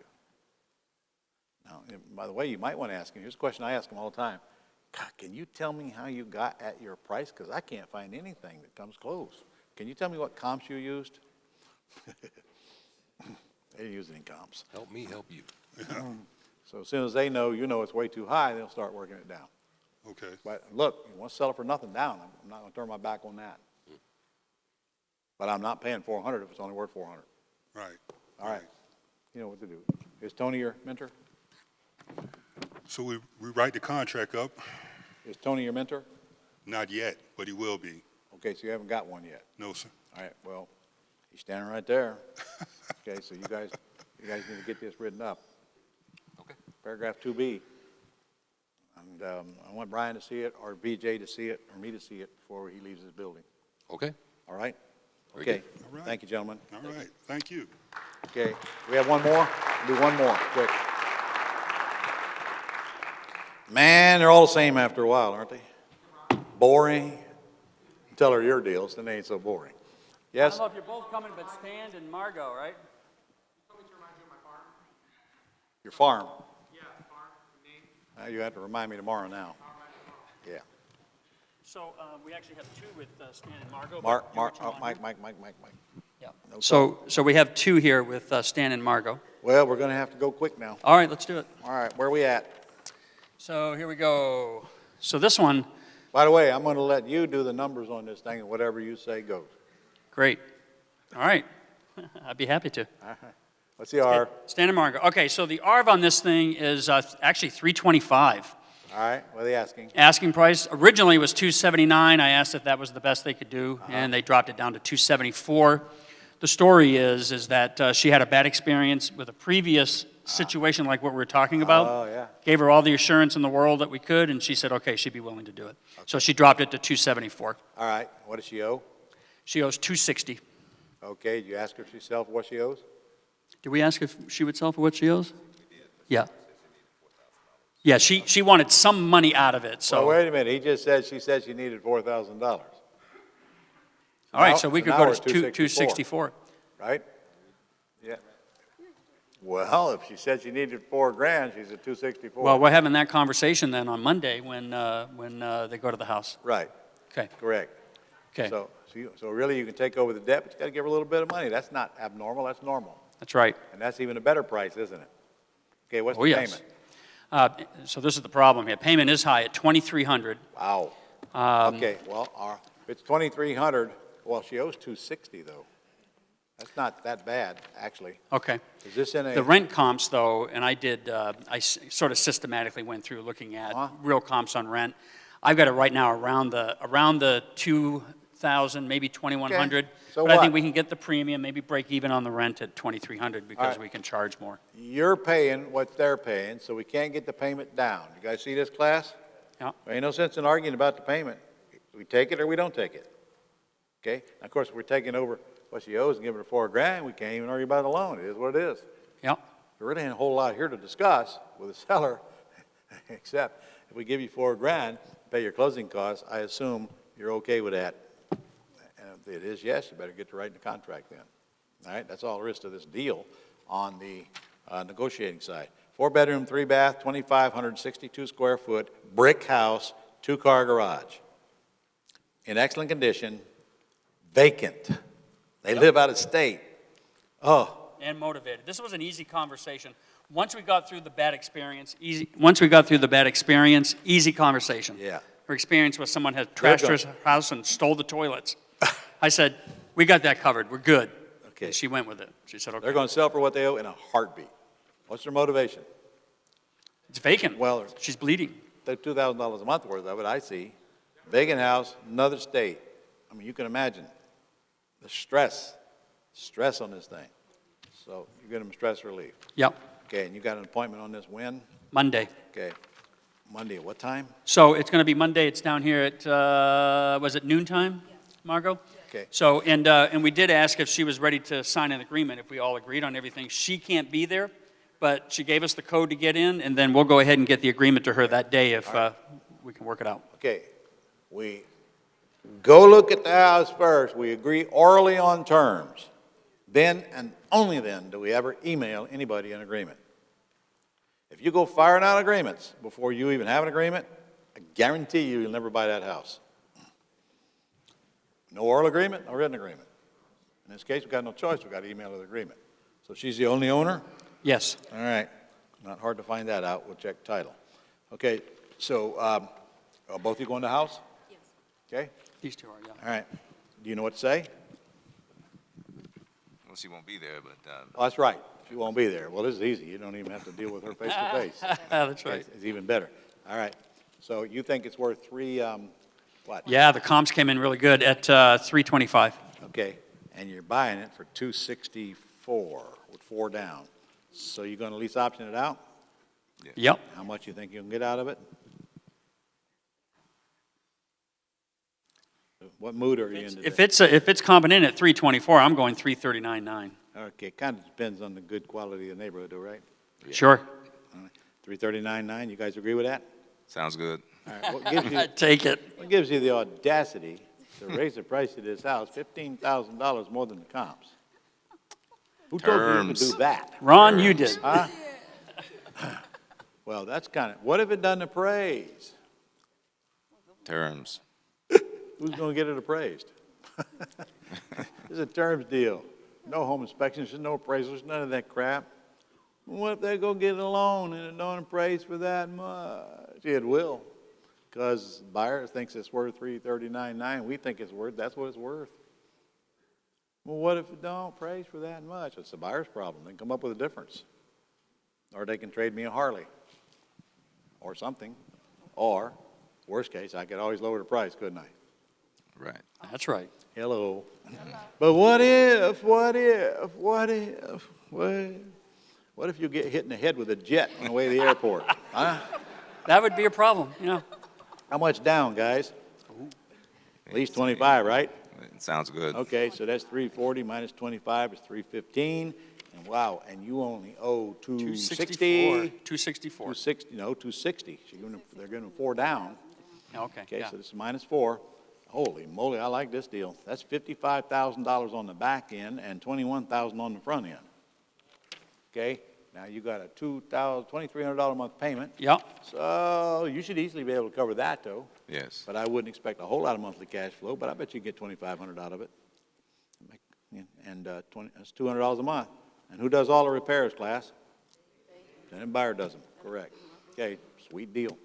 S1: Now, by the way, you might want to ask him, here's a question I ask him all the time. God, can you tell me how you got at your price? Because I can't find anything that comes close. Can you tell me what comps you used? They didn't use any comps.
S12: Help me help you.
S1: So as soon as they know, you know it's way too high, they'll start working it down.
S11: Okay.
S1: But look, you want to sell it for nothing down, I'm not going to turn my back on that. But I'm not paying 400 if it's only worth 400.
S11: Right.
S1: All right. You know what to do. Is Tony your mentor?
S11: So we write the contract up?
S1: Is Tony your mentor?
S11: Not yet, but he will be.
S1: Okay, so you haven't got one yet.
S11: No, sir.
S1: All right, well, he's standing right there. Okay, so you guys need to get this written up.
S12: Okay.
S1: Paragraph 2B. And I want Brian to see it, or BJ to see it, or me to see it before he leaves his building.
S12: Okay.
S1: All right?
S12: Very
S1: Okay.
S12: good.
S11: All right.
S1: Thank you, gentlemen.
S11: All right, thank you.
S1: Okay, we have one more? We'll do one more, quick. Man, they're all the same after a while, aren't they? Boring. Tell her your deals, then they ain't so boring. Yes?
S14: I don't know if you're both coming, but Stan and Margot, right?
S1: Your farm? Yeah, farm. You have to remind me tomorrow now. Yeah.
S14: So we actually have two with Stan and Margot.
S1: Mike.
S14: Yeah.
S1: No
S14: So we have two here with Stan and Margot.
S1: Well, we're going to have to go quick now.
S14: All right, let's do it.
S1: All right, where are we at?
S14: So here we go. So this one,
S1: By the way, I'm going to let you do the numbers on this thing, and whatever you say goes.
S14: great. All right. I'd be happy to.
S1: All right. What's the R?
S14: Stan and Margot. Okay, so the ARV on this thing is actually $325.
S1: All right, what are they asking?
S14: Asking price originally was $279. I asked if that was the best they could do, and they dropped it down to $274. The story is that she had a bad experience with a previous situation like what we were talking about.
S1: Oh, yeah.
S14: Gave her all the assurance in the world that we could, and she said, okay, she'd be willing to do it. So she dropped it to $274.
S1: All right, what does she owe?
S14: She owes $260.
S1: Okay, did you ask her if she sells what she owes?
S14: Did we ask if she would sell for what she owes? Yeah. Yeah, she wanted some money out of it, so.
S1: Well, wait a minute, he just said, she said she needed $4,000.
S14: All right, so we could
S1: now
S14: go
S1: we're
S14: to
S1: at
S14: 264.
S1: Right? Yeah. Well, if she said she needed $4,000, she's at 264.
S14: Well, we're having that conversation then on Monday when they go to the house.
S1: Right,
S14: Okay,
S1: correct.
S14: okay,
S1: So really you can take over the debt, but you got to give her a little bit of money. That's not abnormal, that's normal.
S14: that's right.
S1: And that's even a better price, isn't it? Okay, what's
S14: Oh,
S1: the
S14: yes.
S1: payment?
S14: So this is the problem here. Payment is high at $2,300.
S1: Wow. Okay, well, if it's 2,300, well, she owes 260 though. That's not that bad, actually.
S14: Okay.
S1: Is this in a?
S14: The rent comps, though, and sort of systematically went through looking at real comps on rent. I've got it right now around the 2,000, maybe 2,100.
S1: Okay. So
S14: but I
S1: what?
S14: think we can get the premium, maybe break even on the rent at 2,300 because
S1: right.
S14: we can charge more.
S1: You're paying what they're paying, so we can't get the payment down. You guys see this, class?
S14: Yeah.
S1: There ain't no sense in arguing about the payment. We take it or we don't take it. Okay? Now, of course, if we're taking over what she owes and giving her $4,000, we can't even argue about the loan. It is what it is.
S14: Yeah.
S1: There really ain't a whole lot here to discuss with the seller, except if we give you $4,000, pay your closing costs, I assume you're okay with that. And if it is yes, you better get to writing the contract then. All right? That's all there is to this deal on the negotiating side. 4-bedroom, 3-bath, 2,562 square foot, brick house, 2-car garage. In excellent condition, vacant. They live out of state. Oh,
S14: And motivated. This was an easy conversation. Once we got through the bad experience, easy conversation.
S1: yeah.
S14: Her experience was someone had trashed her house and stole the toilets. I said, we got that covered. We're good.
S1: Okay.
S14: And she went with it. She said, okay.
S1: They're going to sell for what they owe in a heartbeat. What's their motivation?
S14: It's vacant.
S1: Well,
S14: she's bleeding.
S1: They're $2,000 a month worth of it, I see. Vacant house, another state. I mean, you can imagine the stress on this thing. So you get them stress relief.
S14: Yep.
S1: Okay, and you got an appointment on this when?
S14: Monday.
S1: Okay. Monday at what time?
S14: So it's going to be Monday. It's down here at, was it noontime, Margot?
S1: Okay.
S14: So, and we did ask if she was ready to sign an agreement, if we all agreed on everything. She can't be there, but she gave us the code to get in, and then we'll go ahead and get the agreement to her that day if we can work it out.
S1: Okay. We go look at the house first. We agree orally on terms. Then and only then do we ever email anybody an agreement. If you go firing out agreements before you even have an agreement, I guarantee you'll never buy that house. No oral agreement, no written agreement. In this case, we've got no choice. We've got to email her the agreement. So she's the only owner?
S14: Yes.
S1: All right. Not hard to find that out. We'll check title. Okay, so, are both of you going to the house?
S13: Yes.
S1: Okay,
S14: These two are, yeah.
S1: all right. Do you know what to say?
S15: Well, she won't be there, but,
S1: Oh, that's right. She won't be there. Well, this is easy. You don't even have to deal with her face to face.
S14: That's right.
S1: It's even better. All right. So you think it's worth what?
S14: Yeah, the comps came in really good at 325.
S1: Okay. And you're buying it for 264 with 4 down. So you're going to lease option it out?
S14: Yep.
S1: How much you think you can get out of it? What mood are you in today?
S14: If it's comping in at 324, I'm going 339.9.
S1: Okay, kind of depends on the good quality of the neighborhood, though, right?
S14: Sure.
S1: 339.9, you guys agree with that?
S15: sounds good.
S1: All right, what gives you,
S14: Take it.
S1: what gives you the audacity to raise the price of this house $15,000 more than the comps? Who told you you could do that?
S14: Ron, you did.
S1: Huh? Well, that's kind of, what if it doesn't appraise?
S15: Terms.
S1: Who's going to get it appraised? It's a terms deal. No home inspections, no appraisals, none of that crap. What if they go get a loan and it don't appraise for that much? It will, because buyer thinks it's worth $339.9. We think it's worth, that's what it's worth. Well, what if it don't appraise for that much? It's the buyer's problem. They can come up with a difference. Or they can trade me a Harley or something. Or, worst case, I could always lower the price, couldn't I?
S15: Right.
S14: That's right.
S1: Hello. But what if you get hit in the head with a jet on the way to the airport? Huh?
S14: That would be a problem, yeah.
S1: How much down, guys? At least 25, right?
S15: It sounds good.
S1: Okay, so that's 340 minus 25 is 315. And wow, and you only owe 260.
S14: 264.
S1: 260, no, 260. They're giving them 4 down.
S14: Okay,
S1: Okay,
S14: yeah.
S1: so this is minus 4. Holy moly, I like this deal. That's $55,000 on the back end and $21,000 on the front end. Okay, now you got a $2,300 a month payment.
S14: Yep.
S1: So you should easily be able to cover that, though.
S15: Yes.
S1: But I wouldn't expect a whole lot of monthly cash flow, but I bet you get $2,500 out of it. And that's $200 a month. And who does all the repairs, class? Tenant buyer does them, correct. Okay, sweet deal.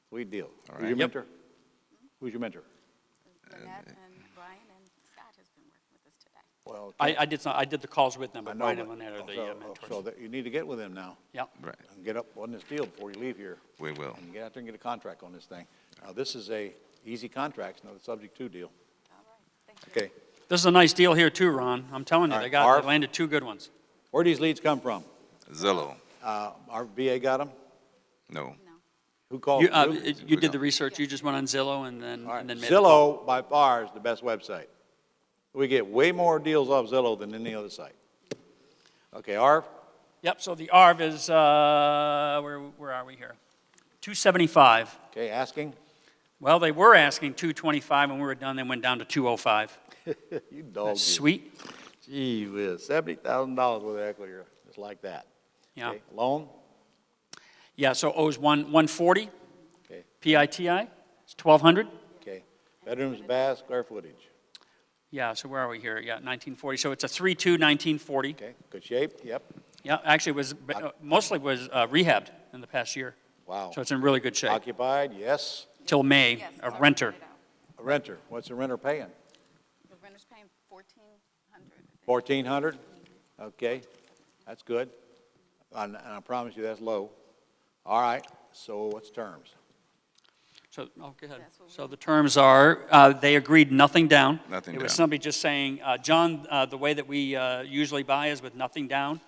S1: Sweet deal.
S15: All
S1: Who's
S15: right.
S1: your
S14: Yep.
S1: mentor? Who's your mentor?
S13: Lynette and Brian and Scott has been working with us today.
S1: Well,
S14: I did the calls with them,
S1: I
S14: but
S1: know,
S14: Brian and
S1: but-
S14: Lynette are the
S1: so
S14: mentors.
S1: that you need to get with them now
S14: Yep.
S15: Right.
S1: and get up on this deal before you leave here.
S15: We will.
S1: And get out there and get a contract on this thing. Now, this is a easy contract, it's not a subject to deal.
S13: All right, thank you.
S1: Okay,
S14: This is a nice deal here too, Ron. I'm telling you,
S1: All
S14: they
S1: right,
S14: they landed 2 good ones.
S1: where do these leads come from?
S15: Zillow.
S1: Our VA got them?
S15: No.
S1: Who called?
S14: You did the research, you just went on Zillow and then
S1: All right,
S14: made the call.
S1: Zillow by far is the best website. We get way more deals off Zillow than any other site. Okay, Arv?
S14: Yep, so the ARV is, where are we here? 275.
S1: Okay, asking?
S14: Well, they were asking 225 when we were done, they went down to 205.
S1: You dog.
S14: That's sweet.
S1: Gee whiz, $70,000 worth of equity, just like that.
S14: Yeah.
S1: Okay, loan?
S14: Yeah, so owes 140,
S1: Okay,
S14: PITI, it's 1,200.
S1: okay. Bedrooms, baths, square footage.
S14: Yeah, so where are we here? Yeah, 1940, so it's a 3.2, 1940.
S1: Okay, good shape, yep.
S14: Yeah, actually was, mostly was rehabbed in the past year.
S1: Wow.
S14: So it's in really good shape.
S1: Occupied, yes.
S14: Till May,
S13: Yes,
S14: a
S13: it's already
S14: renter.
S13: paid out.
S1: A renter, what's the renter paying?
S13: The renter's paying $1,400.
S1: 1,400? Okay, that's good. And I promise you, that's low. All right, so what's terms?
S14: So, oh, go ahead.
S13: That's what we
S14: So the terms are, they agreed nothing down.
S15: Nothing
S14: It was
S15: down.
S14: somebody just saying, John, the way that we usually buy is with nothing down.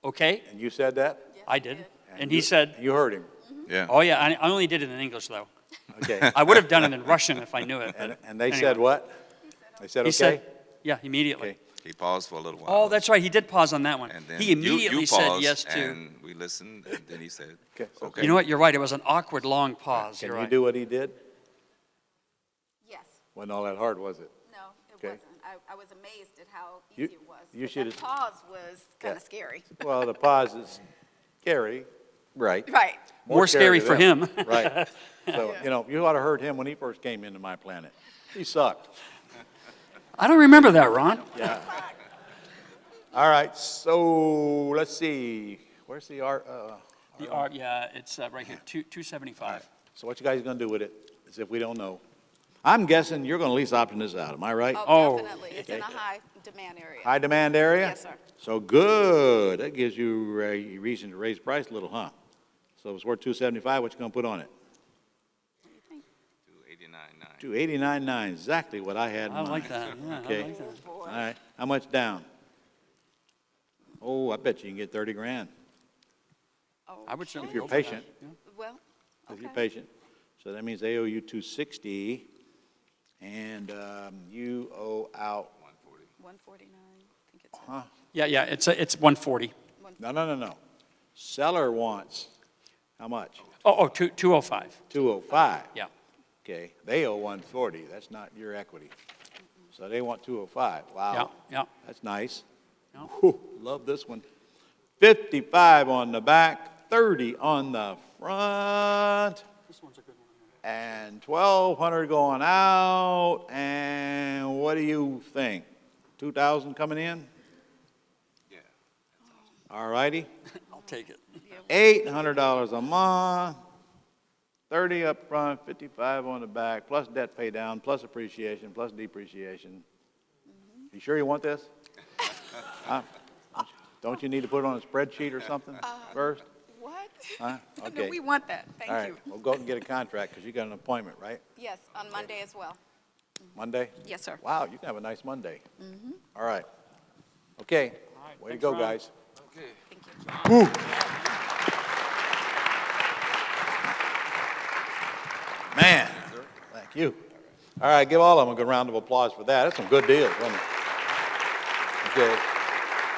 S14: Okay,
S1: And you said that?
S14: I did. And he said,
S1: You heard him.
S15: Yeah.
S14: oh yeah, I only did it in English though.
S1: Okay.
S14: I would have done it in Russian if I knew it. but
S1: And they
S14: anyway.
S1: said what? They said
S14: He
S1: okay?
S14: said, yeah, immediately.
S1: Okay.
S15: He paused for a little while.
S14: Oh, that's right, he did pause on that one.
S15: And then
S14: He
S15: you
S14: immediately said
S15: paused,
S14: yes to.
S15: And we listened, and then he said,
S1: Okay, so
S15: okay.
S14: You know what, you're right, it was an awkward, long pause.
S1: Can
S14: You're
S1: you
S14: right.
S1: do what he did?
S13: Yes,
S1: Wasn't all that hard, was it?
S13: no, it
S1: Okay.
S13: wasn't. I was amazed at how
S1: You-
S13: easy it was.
S1: you
S13: But
S1: should've-
S13: that pause was kind
S1: Yeah.
S13: of scary.
S1: Well, the pause is scary, right?
S13: Right.
S14: More scary
S1: to
S14: for
S1: them.
S14: him.
S1: Right. So, you know, you ought to have heard him when he first came into my planet. He sucked.
S14: I don't remember that, Ron.
S1: Yeah. All right, so let's see. where's the
S14: Yeah, it's right here, 275.
S1: So what you guys gonna do with it, as if we don't know? I'm guessing you're gonna lease option this out, am I right?
S14: Oh,
S16: Definitely. It's in a high demand area.
S1: High demand area?
S16: Yes, sir.
S1: So good, that gives you a reason to raise price a little, huh? So if it's worth 275, what you gonna put on it? 289.9, exactly what I had in
S14: I
S1: mind.
S14: like that, yeah, I
S1: Okay.
S14: like that.
S1: All right, how much down? Oh, I bet you can get 30 grand,
S14: I would certainly
S1: if you're
S14: go for that,
S1: patient,
S14: yeah.
S16: Well,
S1: if you're patient. So that means they owe you 260, and you owe out,
S16: 149, I think it's.
S1: huh?
S14: Yeah, it's 140.
S1: No. Seller wants, how much?
S14: 205.
S1: 205.
S14: Yeah.
S1: Okay, they owe 140, that's not your equity. So they want 205, wow.
S14: Yeah.
S1: That's nice.
S14: Yeah.
S1: Whew, love this one. 55 on the back, 30 on the front,
S14: This one's a good one.
S1: and 1,200 going out, and what do you think? 2,000 coming in?
S15: Yeah.
S1: All righty,
S14: I'll take it.
S1: $800 a month, 30 up front, 55 on the back, plus debt pay down, plus appreciation, plus depreciation. You sure you want this? Huh? Don't you need to put it on a spreadsheet or something first?
S16: What?
S1: Huh?
S16: No,
S1: Okay.
S16: we want that. Thank
S1: All right,
S16: you.
S1: well, go out and get a contract, because you got an appointment, right?
S16: Yes, on Monday as well.
S1: Monday?
S16: Yes, sir.
S1: Wow, you can have a nice Monday. All right. Okay, way to go, guys.
S16: Thank you.
S1: Woo. Man, thank you. All right, give all of them a good round of applause for that. That's some good deals, wasn't it? Okay.